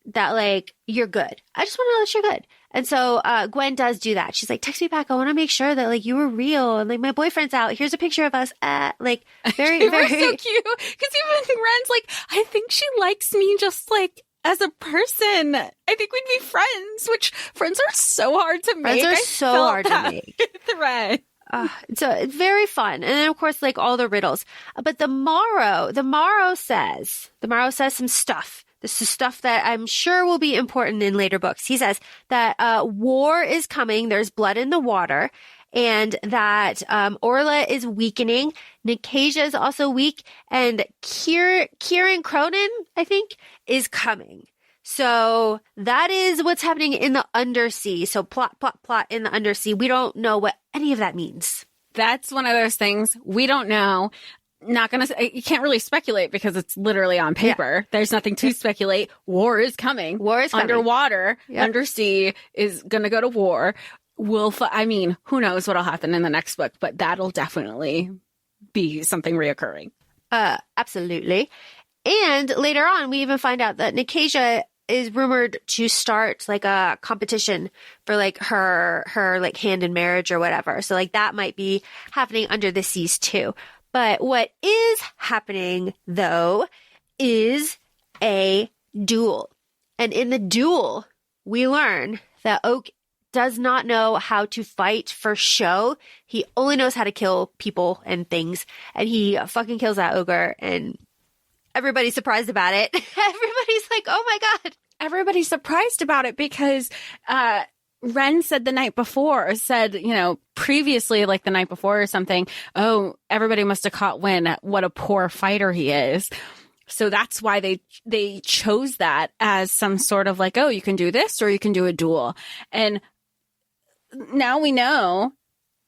that you're good. I just want to know that you're good. And so Gwen does do that. She's like, text me back. I want to make sure that you were real. And my boyfriend's out. Here's a picture of us. Very, they very were so cute. Because even Ren's like, I think she likes me just as a person. I think we'd be friends, which friends are so hard to make. Friends are so hard to make. Thread. So it's very fun. And then of course, all the riddles. But the Morrow says some stuff. This is stuff that I'm sure will be important in later books. He says that war is coming. There's blood in the water. And that Orla is weakening. Nicasia is also weak. And Kieran Cronin, I think, is coming. So that is what's happening in the undersea. So plot in the undersea. We don't know what any of that means. That's one of those things we don't know. Not gonna say, you can't really speculate because it's literally on paper. Yeah. There's nothing to speculate. War is coming. Underwater, undersea is gonna go to war. Who knows what'll happen in the next book, but that'll definitely be something reoccurring. Absolutely. And later on, we even find out that Nicasia is rumored to start a competition for her hand in marriage or whatever. So that might be happening under the seas too. But what is happening, though, is a duel. And in the duel, we learn that Oak does not know how to fight for show. He only knows how to kill people and things. And he fucking kills that ogre. And everybody's surprised about it. Everybody's like, oh my God. Everybody's surprised about it because Ren said the night before, previously, the night before or something, oh, everybody must have caught wind at what a poor fighter he is. So that's why they chose that as some sort of oh, you can do this or you can do a duel. And now we know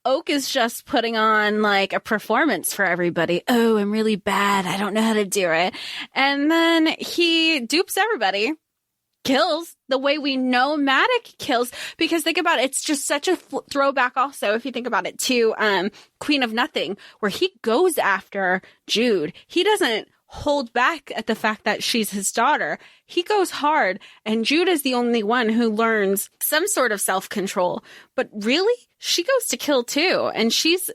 Oak is just putting on a performance for everybody. Oh, I'm really bad. I don't know how to do it. And then he dupes everybody. kills the way we know Madoc kills, because think about it, it's just such a throwback also, if you think about it, to Queen of Nothing, where he goes after Jude. He doesn't hold back at the fact that she's his daughter. He goes hard, and Jude is the only one who learns some sort of self-control. But really, she goes to kill too, and she's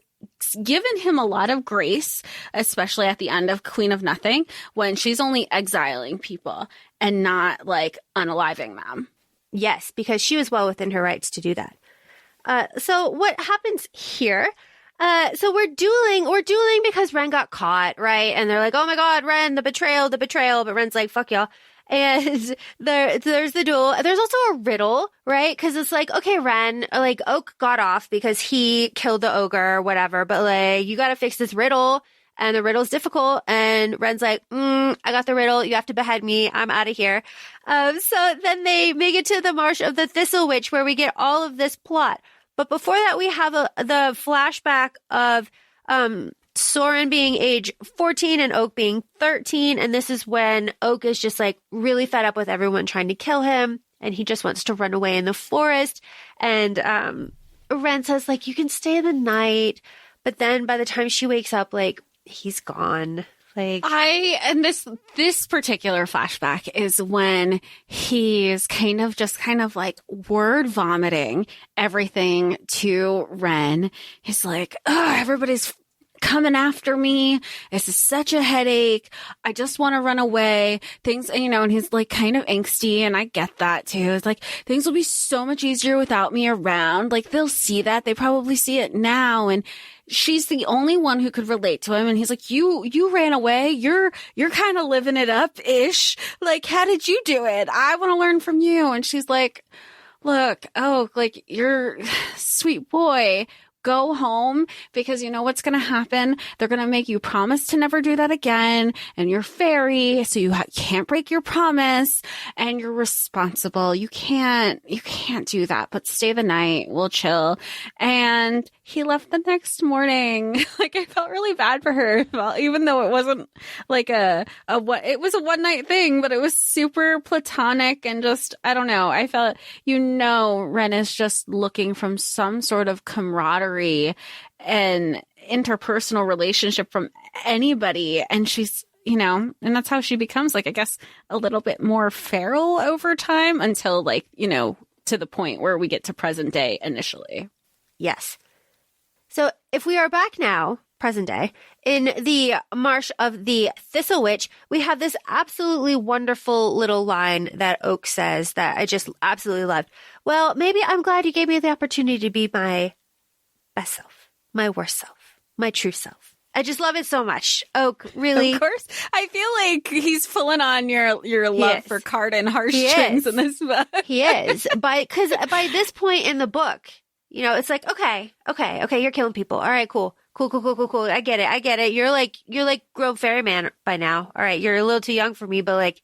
given him a lot of grace, especially at the end of Queen of Nothing, when she's only exiling people and not like unaliving them. Yes, because she was well within her rights to do that. So what happens here? So we're dueling because Ren got caught, right? And they're like, oh my God, Ren, the betrayal. But Ren's like, fuck y'all. And there's the duel. There's also a riddle, right? Because it's like, okay, Ren, like Oak got off because he killed the ogre or whatever, but like, you got to fix this riddle. And the riddle's difficult. And Ren's like, I got the riddle. You have to behead me. I'm out of here. So then they make it to the Marsh of the Thistle Witch, where we get all of this plot. But before that, we have the flashback of Suren being age 14 and Oak being 13. And this is when Oak is just like really fed up with everyone trying to kill him. And he just wants to run away in the forest. And Ren says, like, you can stay the night. But then by the time she wakes up, like, he's gone. Like, and this particular flashback is when he's kind of like word vomiting everything to Ren. He's like, oh, everybody's coming after me. This is such a headache. I just want to run away. Things, and he's like kind of angsty, and I get that too. It's like, things will be so much easier without me around. Like, they'll see that. They probably see it now. And she's the only one who could relate to him. And he's like, you ran away. You're kind of living it up ish. Like, how did you do it? I want to learn from you. And she's like, look, like, you're sweet boy. Go home, because you know what's going to happen. They're going to make you promise to never do that again. And you're Faerie, so you can't break your promise, and you're responsible. You can't do that, but stay the night. We'll chill. And he left the next morning. Like, I felt really bad for her, even though it wasn't like it was a one night thing, but it was super platonic and just, I don't know. I felt, Ren is just looking from some sort of camaraderie and interpersonal relationship from anybody. And she's, and that's how she becomes, like, I guess, a little bit more feral over time until, like, to the point where we get to present day initially. Yes. So if we are back now, present day, in the Marsh of the Thistle Witch, we have this absolutely wonderful little line that Oak says that I just absolutely loved. Well, maybe I'm glad you gave me the opportunity to be my best self, my worst self, my true self. I just love it so much. Oak, really. Of course. I feel like he's pulling on your love for Cardan heartstrings in this book. He is. Because by this point in the book, it's like, okay, you're killing people. All right, cool. I get it. You're like grown fairy man by now. All right, you're a little too young for me, but like,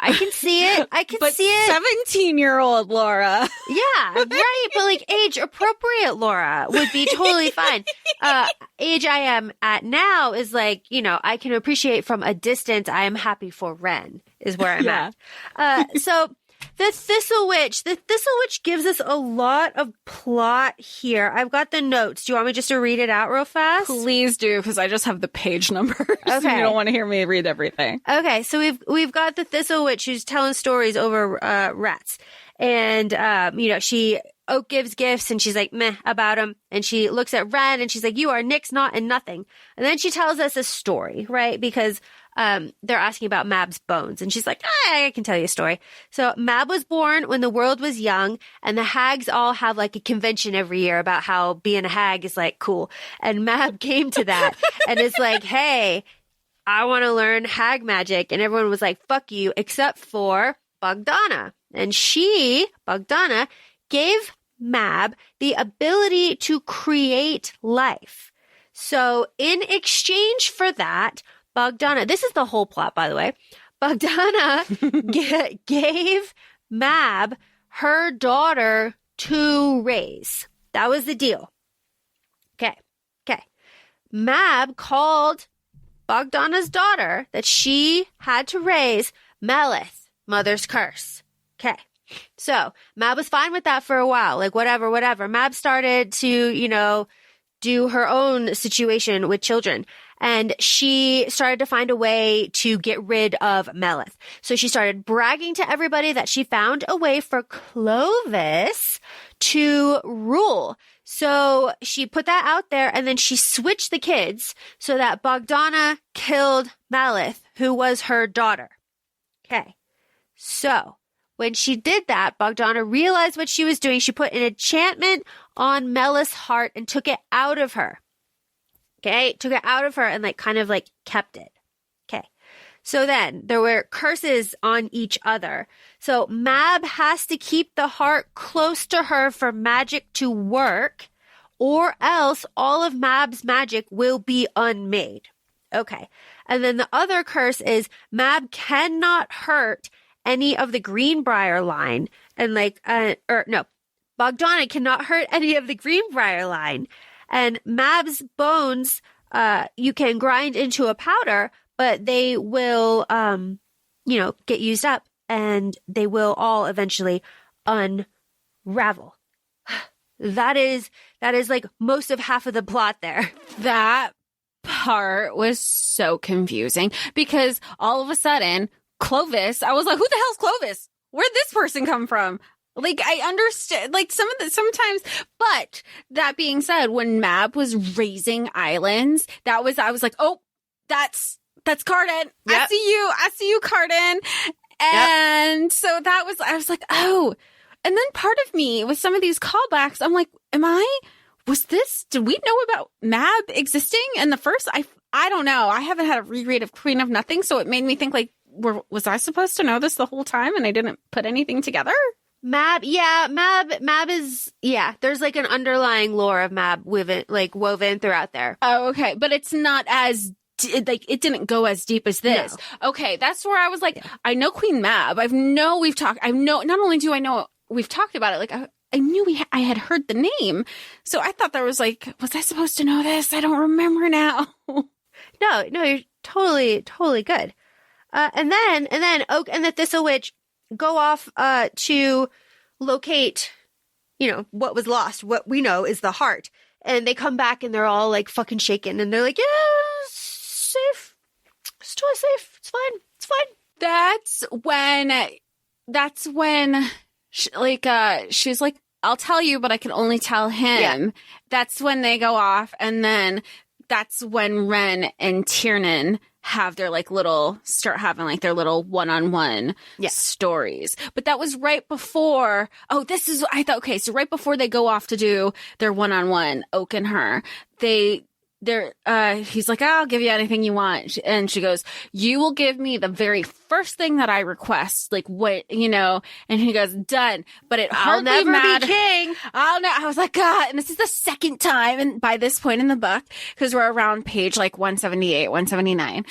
I can see it. But see it. 17-year-old Laura. Yeah, right. But like, age appropriate Laura would be totally fine. Age I am at now is like, I can appreciate from a distance. I am happy for Ren is where I'm at. So the Thistle Witch gives us a lot of plot here. I've got the notes. Do you want me just to read it out real fast? Please do, because I just have the page numbers. Okay. You don't want to hear me read everything. Okay, so we've got the Thistle Witch who's telling stories over rats. And, Oak gives gifts and she's like, meh about him. And she looks at Ren and she's like, you are nix, not, and nothing. And then she tells us a story, right? Because they're asking about Mab's bones. And she's like, I can tell you a story. So Mab was born when the world was young, and the hags all have like a convention every year about how being a hag is like cool. And Mab came to that and is like, hey, I want to learn hag magic. And everyone was like, fuck you, except for Bogdana. And Bogdana, gave Mab the ability to create life. So in exchange for that, Bogdana, this is the whole plot, by the way. Bogdana gave Mab her daughter to raise. That was the deal. Okay. Mab called Bogdana's daughter that she had to raise Melith, mother's curse. Okay. So Mab was fine with that for a while. Like, whatever. Mab started to, do her own situation with children. And she started to find a way to get rid of Melith. So she started bragging to everybody that she found a way for Clovis to rule. So she put that out there, and then she switched the kids so that Bogdana killed Melith, who was her daughter. Okay. So when she did that, Bogdana realized what she was doing. She put an enchantment on Melith's heart and took it out of her. Okay, took it out of her and kept it. Okay, so then there were curses on each other. So Mab has to keep the heart close to her for magic to work, or else all of Mab's magic will be unmade. Okay, and then the other curse is Mab cannot hurt any of the Greenbrier line, and Bogdana cannot hurt any of the Greenbrier line. And Mab's bones, you can grind into a powder, but they will, get used up, and they will all eventually unravel. That is like most of half of the plot there. That part was so confusing because all of a sudden, Clovis, I was like, who the hell's Clovis? Where'd this person come from? Like, I understood, like, sometimes, but that being said, when Mab was raising islands, I was like, oh, that's Cardan. Yep. I see you, Cardan. And so I was like, oh, and then part of me with some of these callbacks, I'm like, did we know about Mab existing in the first? I don't know. I haven't had a reread of Queen of Nothing, so it made me think, like, was I supposed to know this the whole time and I didn't put anything together? Mab is, there's like an underlying lore of Mab woven throughout there. Oh, okay. But it's not as, it didn't go as deep as this. No. Okay. That's where I was like, I know Queen Mab. Not only do I know we've talked about it, like I knew I had heard the name. So I thought there was like, was I supposed to know this? I don't remember now. No, you're totally good. And then Oak and the Thistle Witch go off to locate, what was lost. What we know is the heart. And they come back and they're all like fucking shaken. And they're like, yeah, it's safe. It's totally safe. It's fine. That's when she's like, I'll tell you, but I can only tell him. Yeah. That's when they go off. And then that's when Ren and Tiernan have their start having their little one-on-one stories. But that was right before, so right before they go off to do their one-on-one, Oak and her, he's like, I'll give you anything you want. And she goes, you will give me the very first thing that I request. Like what, and he goes, done. But it I'll never be king. I was like, God, and this is the second time. And by this point in the book, because we're around page 178, 179,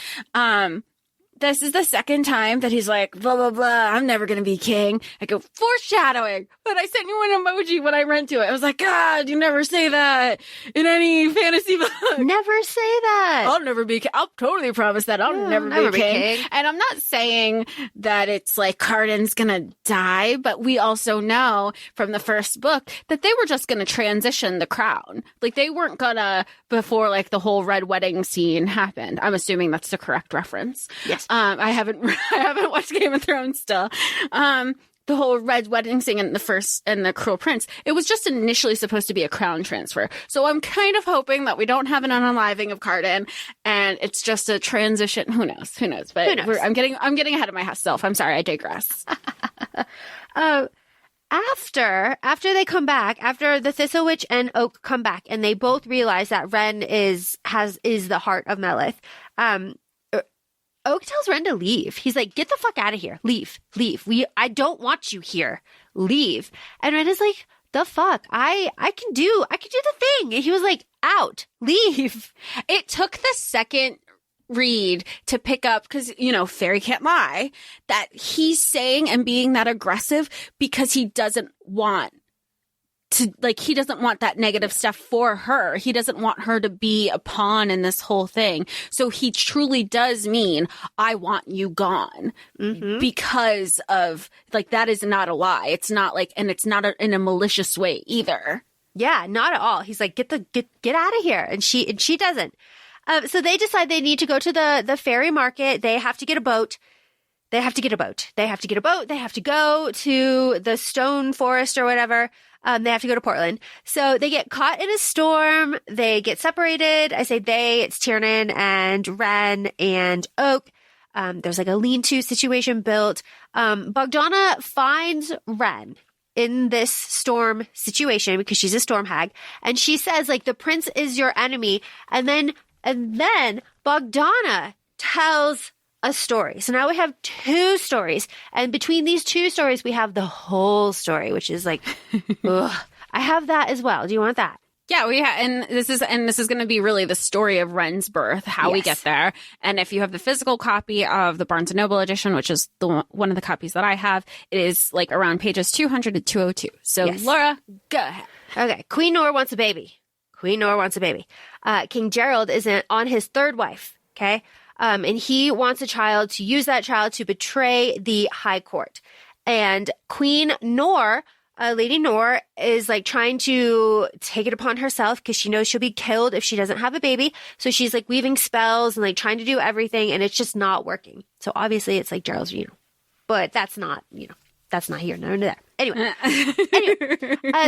this is the second time that he's like, blah, blah, blah, I'm never going to be king. I go, foreshadowing. But I sent you an emoji when I ran to it. I was like, God, you never say that in any fantasy book. Never say that. I'll never be king. I'll totally promise that I'll never be king. And I'm not saying that it's like Cardan's going to die, but we also know from the first book that they were just going to transition the crown. Like they weren't going to before the whole red wedding scene happened. I'm assuming that's the correct reference. Yes. I haven't watched Game of Thrones still. The whole red wedding scene in the Cruel Prince, it was just initially supposed to be a crown transfer. So I'm kind of hoping that we don't have an unaliving of Cardan and it's just a transition. Who knows? But who knows? I'm getting ahead of myself. I'm sorry. I digress. After they come back, after the Thistle Witch and Oak come back and they both realize that Ren is the heart of Melith, Oak tells Ren to leave. He's like, get the fuck out of here. Leave. I don't want you here. Leave. And Ren is like, the fuck? I can do the thing. And he was like, out. Leave. It took the second read to pick up, because, Faerie can't lie, that he's saying and being that aggressive because he doesn't want to, like, he doesn't want that negative stuff for her. He doesn't want her to be a pawn in this whole thing. So he truly does mean, I want you gone, because of, like, that is not a lie. It's not like, and it's not in a malicious way either. Yeah, not at all. He's like, get out of here. And she doesn't. So they decide they need to go to the Faerie market. They have to get a boat. They have to go to the stone forest or whatever. They have to go to Portland. So they get caught in a storm. They get separated. I say they, it's Tiernan and Ren and Oak. There's like a lean-to situation built. Bogdana finds Ren in this storm situation because she's a storm hag. And she says, like, the prince is your enemy. And then Bogdana tells a story. So now we have 2 stories. And between these 2 stories, we have the whole story, which is like, ugh. I have that as well. Do you want that? Yeah, and this is going to be really the story of Ren's birth, how we get there. And if you have the physical copy of the Barnes & Noble edition, which is one of the copies that I have, it is like around pages 200 to 202. So Laura, go ahead. Okay. Queen Nor wants a baby. King Gerald is on his 3rd wife. Okay. And he wants a child to use that child to betray the high court. And Queen Nor, Lady Nor, is like trying to take it upon herself because she knows she'll be killed if she doesn't have a baby. So she's like weaving spells and like trying to do everything, and it's just not working. So obviously it's like Gerald's, but that's not, that's not here, none of that. Anyway,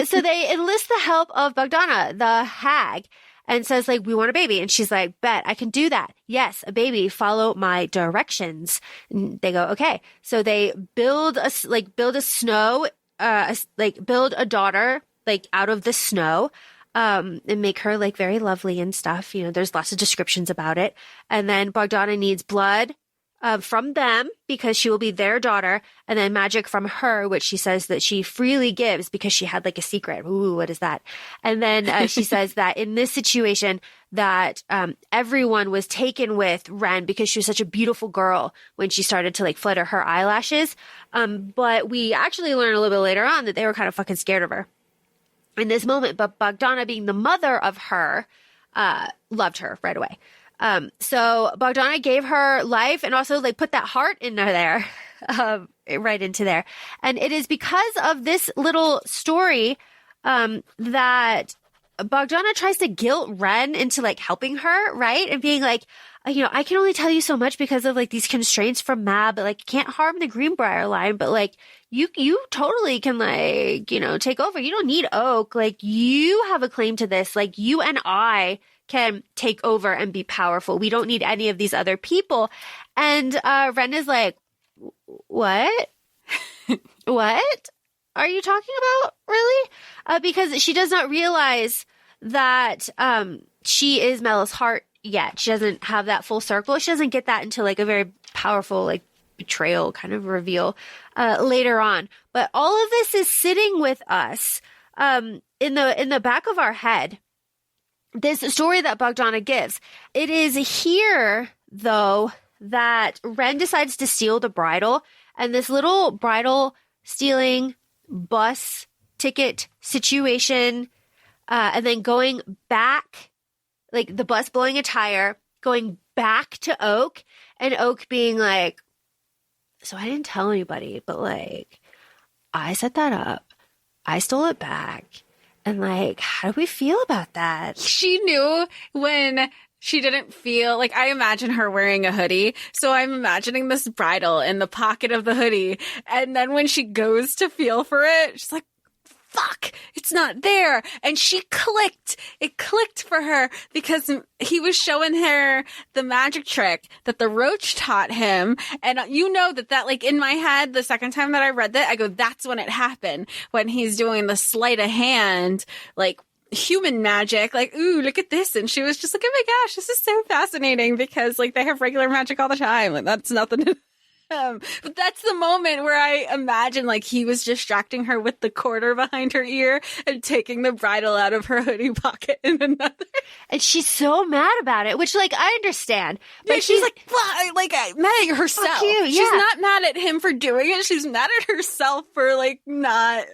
so they enlist the help of Bogdana, the hag, and says, like, we want a baby. And she's like, bet, I can do that. Yes, a baby. Follow my directions. And they go, okay. So they build a daughter, like, out of the snow, and make her, like, very lovely and stuff. There's lots of descriptions about it. And then Bogdana needs blood from them because she will be their daughter, and then magic from her, which she says that she freely gives because she had like a secret. Ooh, what is that? And then she says that in this situation that everyone was taken with Ren because she was such a beautiful girl when she started to like flutter her eyelashes. But we actually learn a little bit later on that they were kind of fucking scared of her in this moment. But Bogdana, being the mother of her, loved her right away. So Bogdana gave her life and also like put that heart in there, right into there. And it is because of this little story, that Bogdana tries to guilt Ren into like helping her, right? And being like, I can only tell you so much because of like these constraints from Mab, but like can't harm the Greenbrier line, but like you totally can like, take over. You don't need Oak. Like you have a claim to this. Like you and I can take over and be powerful. We don't need any of these other people. And Ren is like, what? What are you talking about? Really? Because she does not realize that she is Mella's heart yet. She doesn't have that full circle. She doesn't get that until like a very powerful like betrayal kind of reveal later on. But all of this is sitting with us in the back of our head. This story that Bogdana gives. It is here, though, that Ren decides to steal the bridle, and this little bridle stealing bus ticket situation, and then going back, like the bus blowing a tire, going back to Oak, and Oak being like, so I didn't tell anybody, but like, I set that up. I stole it back. And like, how do we feel about that? She knew when she didn't feel like, I imagine her wearing a hoodie. So I'm imagining this bridle in the pocket of the hoodie. And then when she goes to feel for it, she's like, fuck, it's not there. And it clicked for her because he was showing her the magic trick that the roach taught him. And that like in my head, the second time that I read that, I go, that's when it happened, when he's doing the sleight of hand, like human magic, like, ooh, look at this. And she was just like, oh my gosh, this is so fascinating because like they have regular magic all the time. Like that's nothing to but that's the moment where I imagine like he was distracting her with the quarter behind her ear and taking the bridle out of her hoodie pocket in another. And she's so mad about it, which like I understand. But yeah, she's like mad at herself. Yeah. She's not mad at him for doing it. She's mad at herself for like not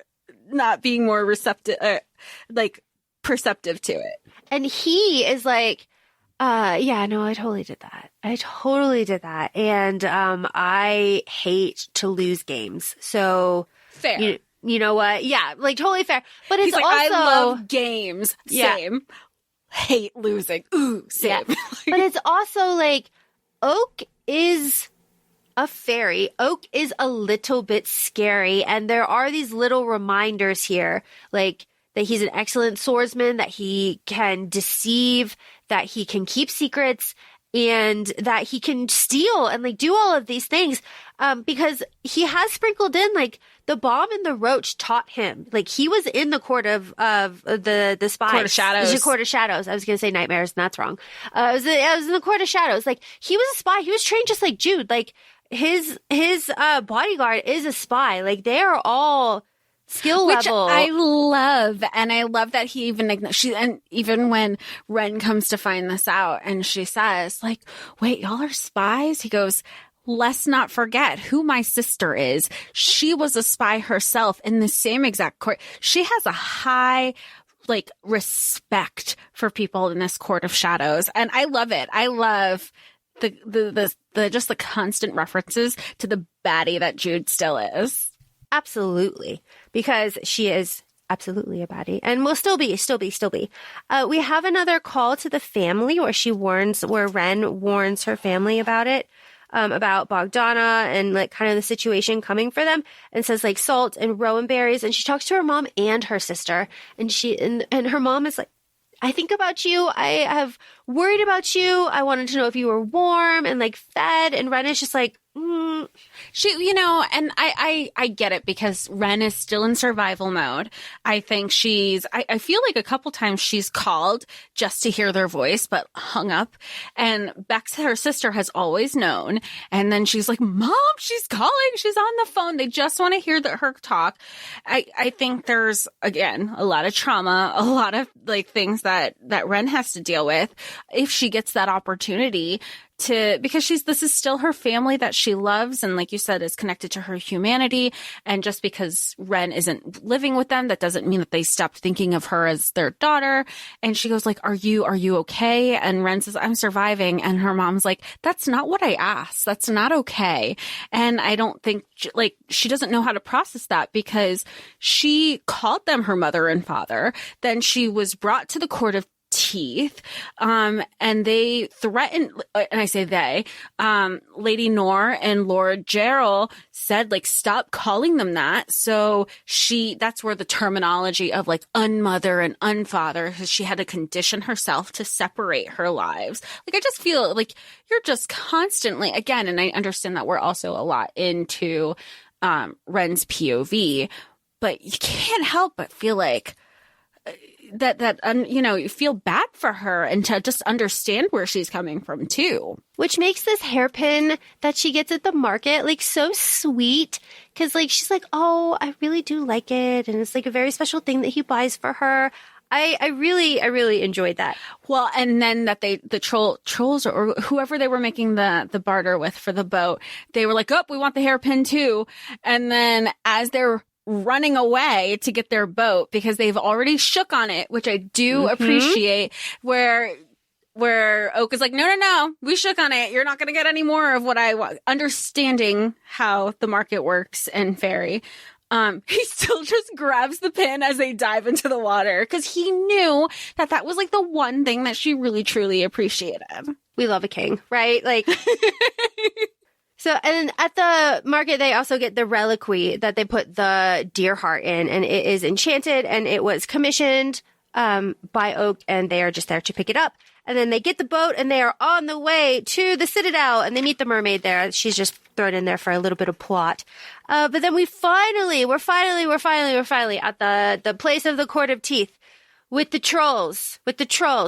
not being more receptive, perceptive to it. And he is like, yeah, no, I totally did that. And I hate to lose games. So Fair. You know what? Yeah, like totally fair. But it's He's like, also, I love games. Same. Hate losing. Ooh, same. Yeah. But it's also like, Oak is a fairy. Oak is a little bit scary. And there are these little reminders here, like that he's an excellent swordsman, that he can deceive, that he can keep secrets, and that he can steal and like do all of these things. Because he has sprinkled in like the bomb and the roach taught him. Like he was in the court of the spies. Court of shadows. The court of shadows. I was going to say nightmares, and that's wrong. I was in the court of shadows. Like he was a spy. He was trained just like Jude. Like his bodyguard is a spy. Like they are all skill level. Which I love. And I love that he even and even when Ren comes to find this out and she says like, wait, y'all are spies? He goes, let's not forget who my sister is. She was a spy herself in the same exact court. She has a high like respect for people in this court of shadows. And I love it. I love the just the constant references to the baddie that Jude still is. Absolutely. Because she is absolutely a baddie and will still be. We have another call to the family where Ren warns her family about it, about Bogdana and like kind of the situation coming for them, and says like salt and rowan berries. And she talks to her mom and her sister, and and her mom is like, I think about you. I have worried about you. I wanted to know if you were warm and like fed. And Ren is just like, She, and I get it because Ren is still in survival mode. I think I feel like a couple times she's called just to hear their voice, but hung up. And Bex, her sister, has always known. And then she's like, Mom, she's calling. She's on the phone. They just want to hear her talk. I think there's, again, a lot of trauma, a lot of like things that Ren has to deal with if she gets that opportunity because this is still her family that she loves. And like you said, is connected to her humanity. And just because Ren isn't living with them, that doesn't mean that they stopped thinking of her as their daughter. And she goes like, are you okay? And Ren says, I'm surviving. And her mom's like, that's not what I asked. That's not okay. And I don't think like she doesn't know how to process that because she called them her mother and father. Then she was brought to the court of teeth, and they threatened, and I say they, Lady Nor and Lord Gerald said like, stop calling them that. So that's where the terminology of like unmother and unfather, because she had to condition herself to separate her lives. Like, I just feel like you're just constantly, again, and I understand that we're also a lot into, Ren's POV, but you can't help but feel like, you feel bad for her and to just understand where she's coming from too. Which makes this hairpin that she gets at the market like so sweet. Cause like, she's like, oh, I really do like it. And it's like a very special thing that he buys for her. I really enjoyed that. Well, and then that the trolls or whoever they were making the barter with for the boat, they were like, oh, we want the hairpin too. And then as they're running away to get their boat because they've already shook on it, which I do appreciate, where Oak is like, no, we shook on it. You're not going to get any more of what I want. Understanding how the market works in Faerie. He still just grabs the pin as they dive into the water because he knew that was like the one thing that she really, truly appreciated. We love a king, right? Like... So, and at the market, they also get the reliquary that they put the deer heart in, and it is enchanted, and it was commissioned by Oak, and they are just there to pick it up. And then they get the boat, and they are on the way to the Citadel, and they meet the mermaid there. She's just thrown in there for a little bit of plot. But then we're finally at the place of the Court of Teeth with the trolls,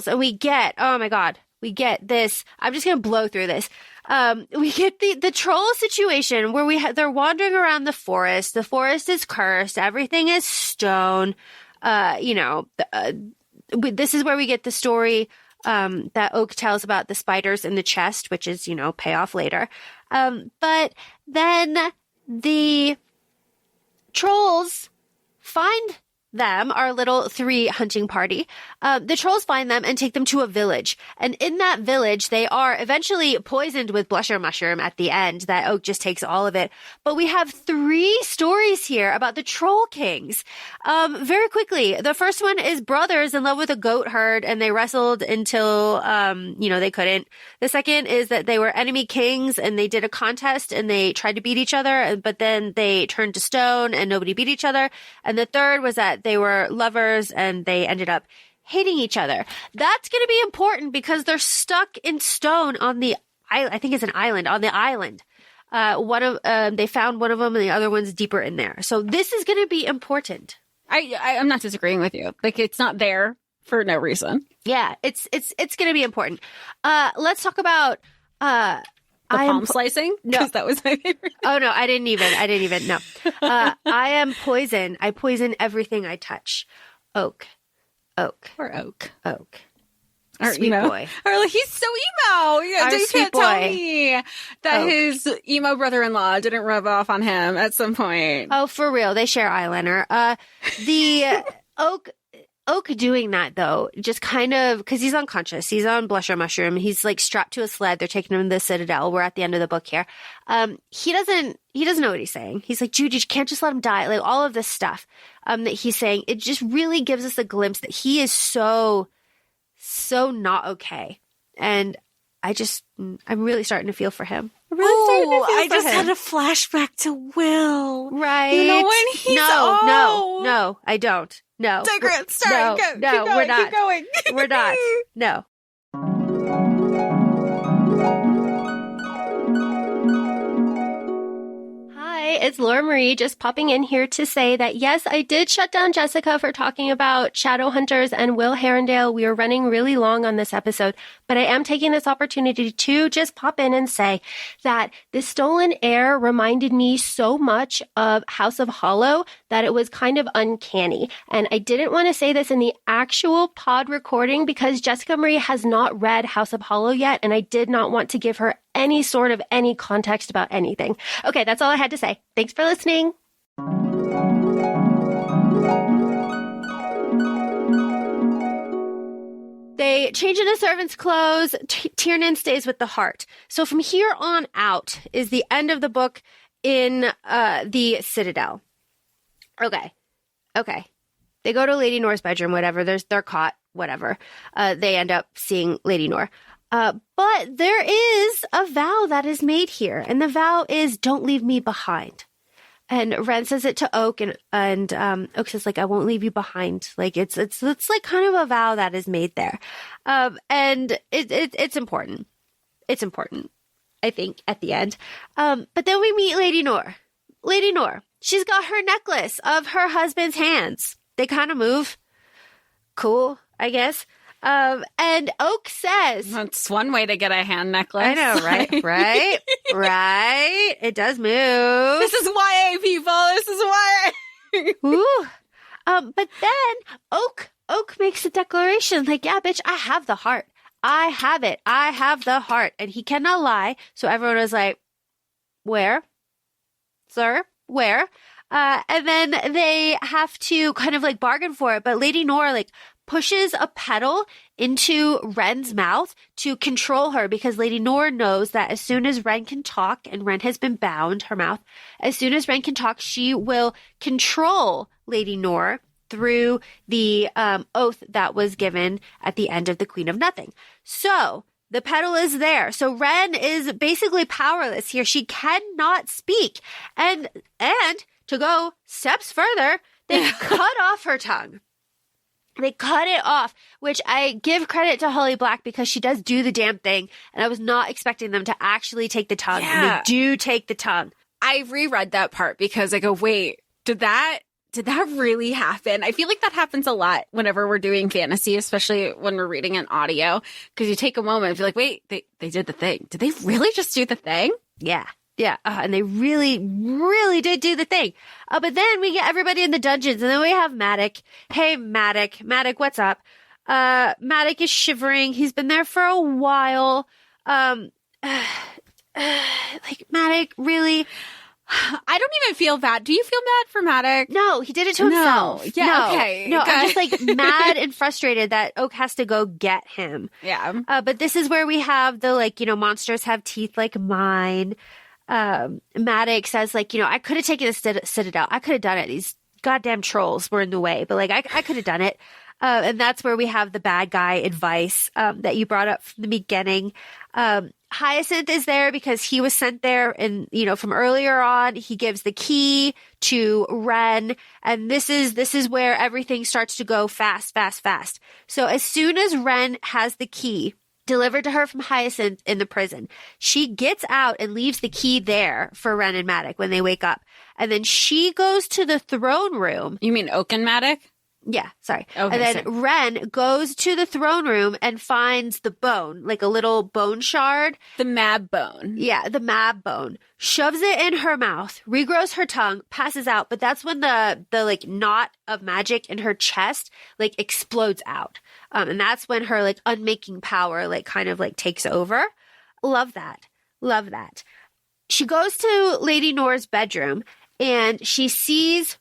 and we get this. I'm just going to blow through this. We get the troll situation where they're wandering around the forest. The forest is cursed. Everything is stone. This is where we get the story, that Oak tells about the spiders in the chest, which is, payoff later. But then the trolls find them, our little 3 hunting party. The trolls find them and take them to a village. And in that village, they are eventually poisoned with blusher mushroom at the end. That Oak just takes all of it. But we have 3 stories here about the troll kings. Very quickly, the first one is brothers in love with a goat herd, and they wrestled until, they couldn't. The second is that they were enemy kings, and they did a contest, and they tried to beat each other, but then they turned to stone, and nobody beat each other. And the third was that they were lovers and they ended up hating each other. That's going to be important because they're stuck in stone on the island. I think it's an island on the island. They found one of them and the other one's deeper in there. So this is going to be important. I'm not disagreeing with you. Like, it's not there for no reason. Yeah, it's going to be important. Let's talk about, the palm slicing? No. That was my favorite. Oh, no, I didn't even. No. I am poison. I poison everything I touch. Oak. Poor Oak. Our sweet boy. Or he's so emo. Yeah, you can't tell me that his emo brother-in-law didn't rub off on him at some point. Oh, for real. They share eyeliner. The Oak doing that, though, just kind of, because he's unconscious. He's on blusher mushroom. He's like strapped to a sled. They're taking him to the Citadel. We're at the end of the book here. He doesn't know what he's saying. He's like, Jude, you can't just let him die. Like all of this stuff that he's saying, it just really gives us a glimpse that he is so not okay. And I'm really starting to feel for him. I just had a flashback to Will. Right. You know when he's No, I don't. No. Digress. Sorry. No, we're not. Keep going. We're not. No. Hi, it's Laura Marie just popping in here to say that yes, I did shut down Jessica for talking about Shadowhunters and Will Herondale. We are running really long on this episode, but I am taking this opportunity to just pop in and say that the Stolen Heir reminded me so much of House of Hollow that it was kind of uncanny. And I didn't want to say this in the actual pod recording because Jessica Marie has not read House of Hollow yet, and I did not want to give her any context about anything. Okay, that's all I had to say. Thanks for listening. They change into servant's clothes. Tiernan stays with the heart. So from here on out is the end of the book in the Citadel. Okay. They go to Lady Nor's bedroom, whatever. They're caught, whatever. They end up seeing Lady Nor. But there is a vow that is made here, and the vow is don't leave me behind. And Ren says it to Oak, and Oak says, like, I won't leave you behind. Like, it's like kind of a vow that is made there. And it's important. It's important, I think, at the end. But then we meet Lady Nor. Lady Nor, she's got her necklace of her husband's hands. They kind of move. Cool, I guess. And Oak says... That's one way to get a hand necklace. I know, right? Right? It does move. This is YA, people. This is YA. Ooh. But then Oak makes a declaration like, yeah, bitch, I have the heart. I have it. I have the heart. And he cannot lie. So everyone was like, where? Sir? Where? And then they have to kind of like bargain for it. But Lady Nor like pushes a petal into Ren's mouth to control her because Lady Nor knows that as soon as Ren can talk, and Ren has been bound, her mouth, as soon as Ren can talk, she will control Lady Nor through the oath that was given at the end of the Queen of Nothing. So the petal is there. So Ren is basically powerless here. She cannot speak. And to go steps further, they cut off her tongue. They cut it off, which I give credit to Holly Black because she does do the damn thing. And I was not expecting them to actually take the tongue. Yeah. And they do take the tongue. I reread that part because I go, wait, did that really happen? I feel like that happens a lot whenever we're doing fantasy, especially when we're reading an audio, because you take a moment and feel like, wait, they did the thing. Did they really just do the thing? Yeah. Yeah. And they really, really did do the thing. But then we get everybody in the dungeons, and then we have Maddock. Hey, Maddock. Maddock, what's up? Maddock is shivering. He's been there for a while. Like, Maddock, really? I don't even feel bad. Do you feel bad for Maddox? No, he did it to himself. No. Yeah, okay. No, good. I'm just like mad and frustrated that Oak has to go get him. Yeah. But this is where we have the, like, monsters have teeth like mine. Maddox says, like, I could have taken the Citadel. I could have done it. These goddamn trolls were in the way, but like, I could have done it. And that's where we have the bad guy advice that you brought up from the beginning. Hyacinth is there because he was sent there and, from earlier on, he gives the key to Ren. And this is where everything starts to go fast, fast, fast. So as soon as Ren has the key delivered to her from Hyacinth in the prison, she gets out and leaves the key there for Ren and Maddox when they wake up. And then she goes to the throne room. You mean Oak and Maddox? Yeah, sorry. Okay, and then Ren goes to the throne room and finds the bone, like a little bone shard. The mab bone. Yeah, the mab bone. Shoves it in her mouth, regrows her tongue, passes out. But that's when the like knot of magic in her chest like explodes out. And that's when her like unmaking power like kind of like takes over. Love that. Love that. She goes to Lady Nora's bedroom and she sees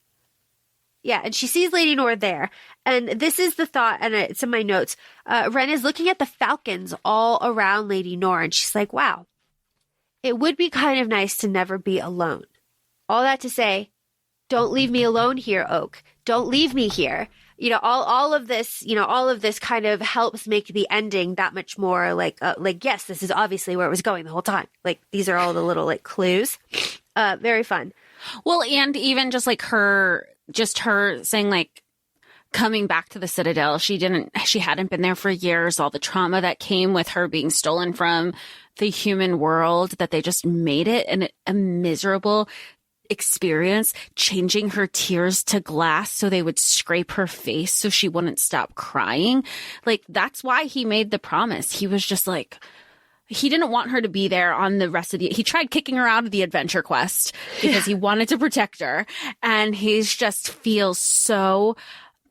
Lady Nora there. And this is the thought, and it's in my notes. Ren is looking at the falcons all around Lady Nora, and she's like, wow, it would be kind of nice to never be alone. All that to say, don't leave me alone here, Oak. Don't leave me here. All of this kind of helps make the ending that much more like, yes, this is obviously where it was going the whole time. Like, these are all the little, like, clues. Very fun. Well, and even just like her saying like coming back to the Citadel, she hadn't been there for years. All the trauma that came with her being stolen from the human world, that they just made it a miserable experience, changing her tears to glass so they would scrape her face so she wouldn't stop crying. Like, that's why he made the promise. He was just like, he didn't want her to be there on the rest of he tried kicking her out of the adventure quest because he wanted to protect her. And he's just feels so,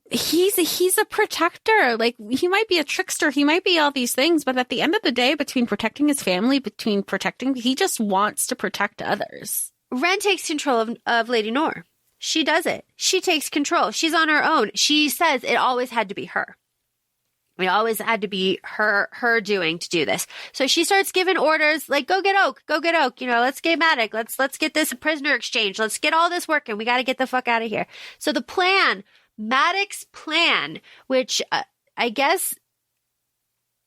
he's a protector. Like, he might be a trickster. He might be all these things, but at the end of the day, between protecting his family, he just wants to protect others. Ren takes control of Lady Nora. She does it. She takes control. She's on her own. She says it always had to be her. It always had to be her doing to do this. So she starts giving orders like, go get Oak. Let's get Maddox. Let's get this prisoner exchange. Let's get all this working. We got to get the fuck out of here. So the plan, Maddox's plan, which I guess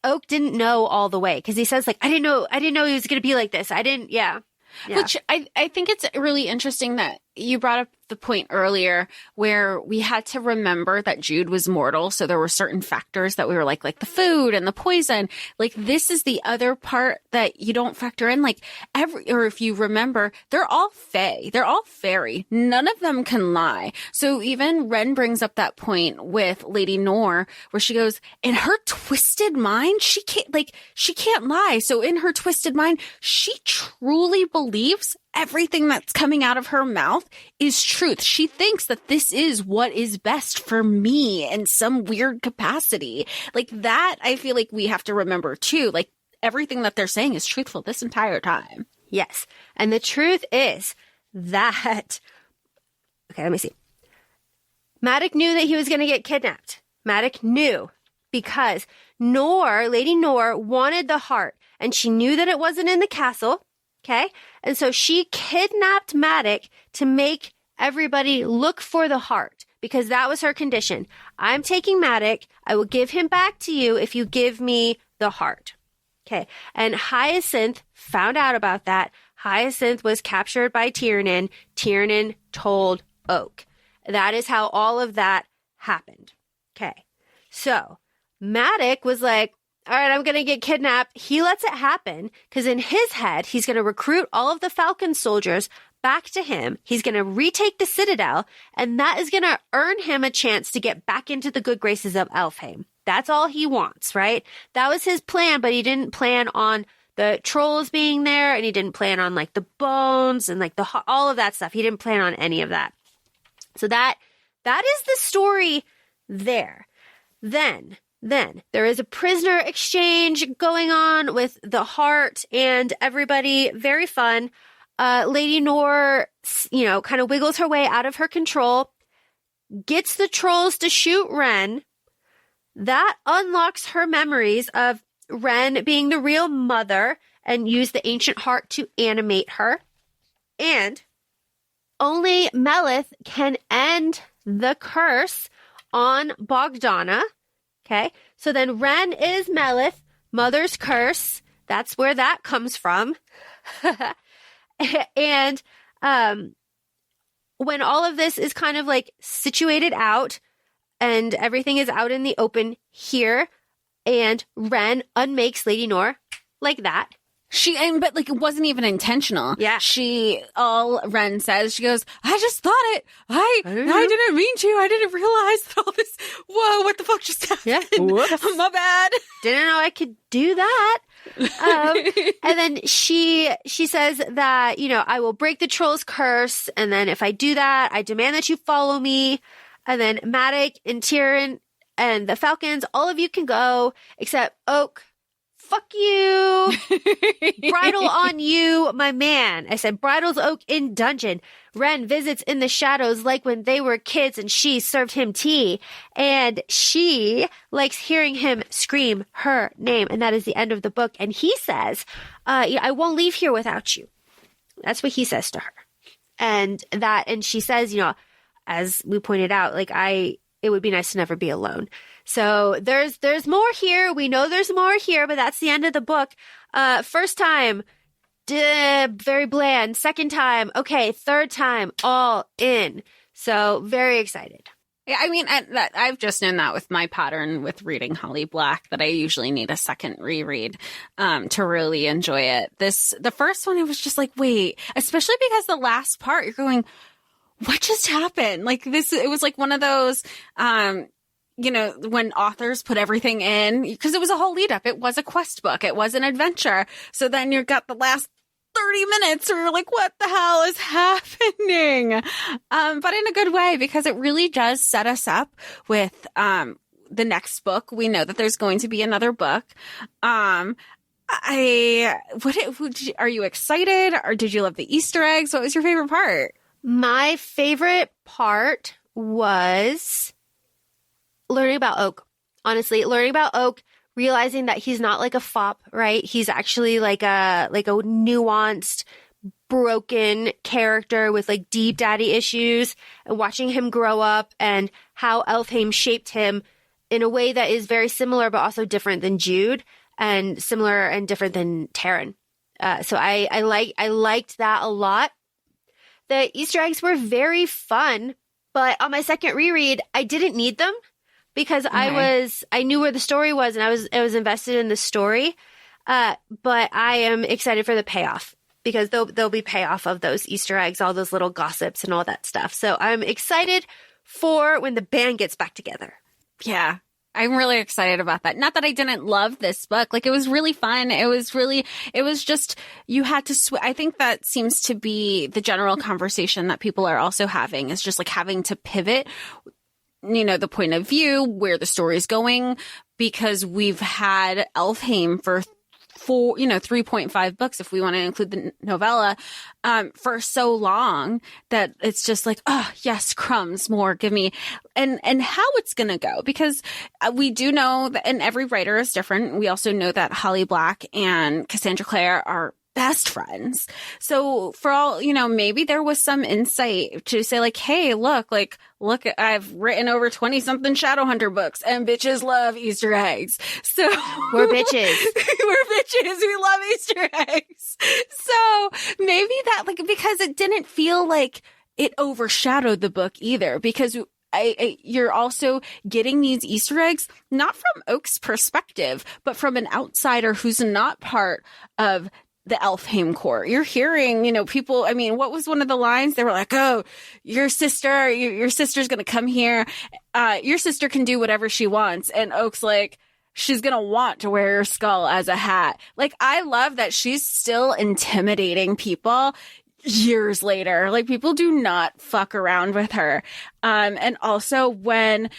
Oak didn't know all the way, because he says like, I didn't know he was going to be like this. Yeah. Which I think it's really interesting that you brought up the point earlier where we had to remember that Jude was mortal. So there were certain factors that we were like the food and the poison. Like, this is the other part that you don't factor in. Like, or if you remember, they're all Fae. They're all Faerie. None of them can lie. So even Ren brings up that point with Lady Nora where she goes, in her twisted mind, she can't lie. So in her twisted mind, she truly believes everything that's coming out of her mouth is truth. She thinks that this is what is best for me in some weird capacity. Like, that, I feel like we have to remember too. Like, everything that they're saying is truthful this entire time. Yes. And the truth is that, okay, let me see. Maddox knew that he was going to get kidnapped. Maddox knew because Lady Nora wanted the heart, and she knew that it wasn't in the castle. Okay. And so she kidnapped Maddox to make everybody look for the heart, because that was her condition. I'm taking Maddox. I will give him back to you if you give me the heart. Okay. And Hyacinth found out about that. Hyacinth was captured by Tiernan. Tiernan told Oak. That is how all of that happened. Okay. So Maddox was like, all right, I'm going to get kidnapped. He lets it happen because in his head, he's going to recruit all of the Falcon soldiers back to him. He's going to retake the Citadel, and that is going to earn him a chance to get back into the good graces of Elfhame. That's all he wants, right? That was his plan, but he didn't plan on the trolls being there, and he didn't plan on like the bones and like all of that stuff. He didn't plan on any of that. So that is the story there. Then there is a prisoner exchange going on with the heart and everybody. Very fun. Lady Nora kind of wiggles her way out of her control, gets the trolls to shoot Ren. That unlocks her memories of Ren being the real mother and use the ancient heart to animate her. And only Melith can end the curse on Bogdana. Okay, so then Ren is Melith, mother's curse. That's where that comes from. And when all of this is kind of like situated out and everything is out in the open here, and Ren unmakes Lady Nor like that. But like, it wasn't even intentional. Yeah. All Ren says, she goes, I just thought it. I didn't mean to. I didn't realize that all this, whoa, what the fuck just happened? Yeah. Whoops. My bad. Didn't know I could do that. And then she says that, I will break the troll's curse. And then if I do that, I demand that you follow me. And then Matic and Tyrion and the Falcons, all of you can go except Oak. Fuck you. Bridle on you, my man. I said, bridles Oak in dungeon. Ren visits in the shadows like when they were kids and she served him tea. And she likes hearing him scream her name. And that is the end of the book. And he says, I won't leave here without you. That's what he says to her. And she says, as we pointed out, it would be nice to never be alone. So there's more here. We know there's more here, but that's the end of the book. First time, very bland. Second time, okay. Third time, all in. So very excited. Yeah, I mean, I've just known that with my pattern with reading Holly Black, that I usually need a second reread to really enjoy it. The first one, it was just like, wait, especially because the last part, you're going, what just happened? Like this, it was like one of those, when authors put everything in, because it was a whole lead up. It was a quest book. It was an adventure. So then you've got the last 30 minutes where you're like, what the hell is happening? But in a good way, because it really does set us up with the next book. We know that there's going to be another book. Are you excited, or did you love the Easter eggs? What was your favorite part? My favorite part was learning about Oak. Honestly, learning about Oak, realizing that he's not like a fop, right? He's actually like a nuanced, broken character with like deep daddy issues, and watching him grow up and how Elfhame shaped him in a way that is very similar but also different than Jude, and similar and different than Taryn. So I liked that a lot. The Easter eggs were very fun, but on my second reread, I didn't need them because I knew where the story was, and I was invested in the story. But I am excited for the payoff, because there'll be payoff of those Easter eggs, all those little gossips and all that stuff. So I'm excited for when the band gets back together. Yeah. I'm really excited about that. Not that I didn't love this book. Like, it was really fun. It was just, you had to, I think that seems to be the general conversation that people are also having, is just like having to pivot, the point of view, where the story is going, because we've had Elfhame for 3.5 books, if we want to include the novella, for so long that it's just like, oh yes, crumbs, more, give me, and how it's going to go, because we do know that, and every writer is different. We also know that Holly Black and Cassandra Clare are best friends. So for all, maybe there was some insight to say like, hey, look, I've written over 20 something Shadowhunter books, and bitches love Easter eggs. So we're bitches. We're bitches. We love Easter eggs. So maybe that, because it didn't feel like it overshadowed the book either, because you're also getting these Easter eggs, not from Oak's perspective, but from an outsider who's not part of the Elfhame court. You're hearing, people, what was one of the lines? They were like, oh, your sister's going to come here. Your sister can do whatever she wants. And Oak's like, she's going to want to wear your skull as a hat. Like, I love that she's still intimidating people years later. Like, people do not fuck around with her. And also when,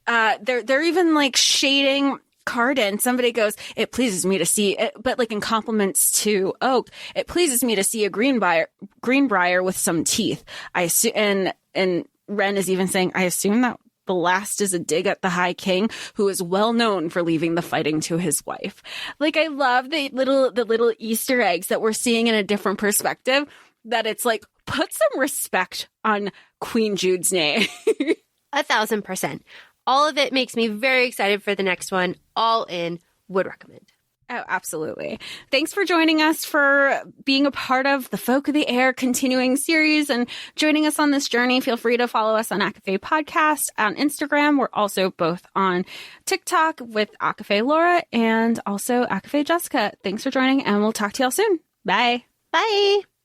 they're even like shading Cardan, somebody goes, it pleases me to see it, but like in compliments to Oak, it pleases me to see a greenbrier with some teeth. I assume, and Ren is even saying, I assume that the last is a dig at the High King, who is well known for leaving the fighting to his wife. Like, I love the little Easter eggs that we're seeing in a different perspective, that it's like, put some respect on Queen Jude's name. 1,000%. All of it makes me very excited for the next one. All in, would recommend. Oh, absolutely. Thanks for joining us, for being a part of the Folk of the Air continuing series and joining us on this journey. Feel free to follow us on ACOFAE Podcast on Instagram. We're also both on TikTok with ACOFAE Laura and also ACOFAE Jessica. Thanks for joining, and we'll talk to y'all soon. Bye. Bye.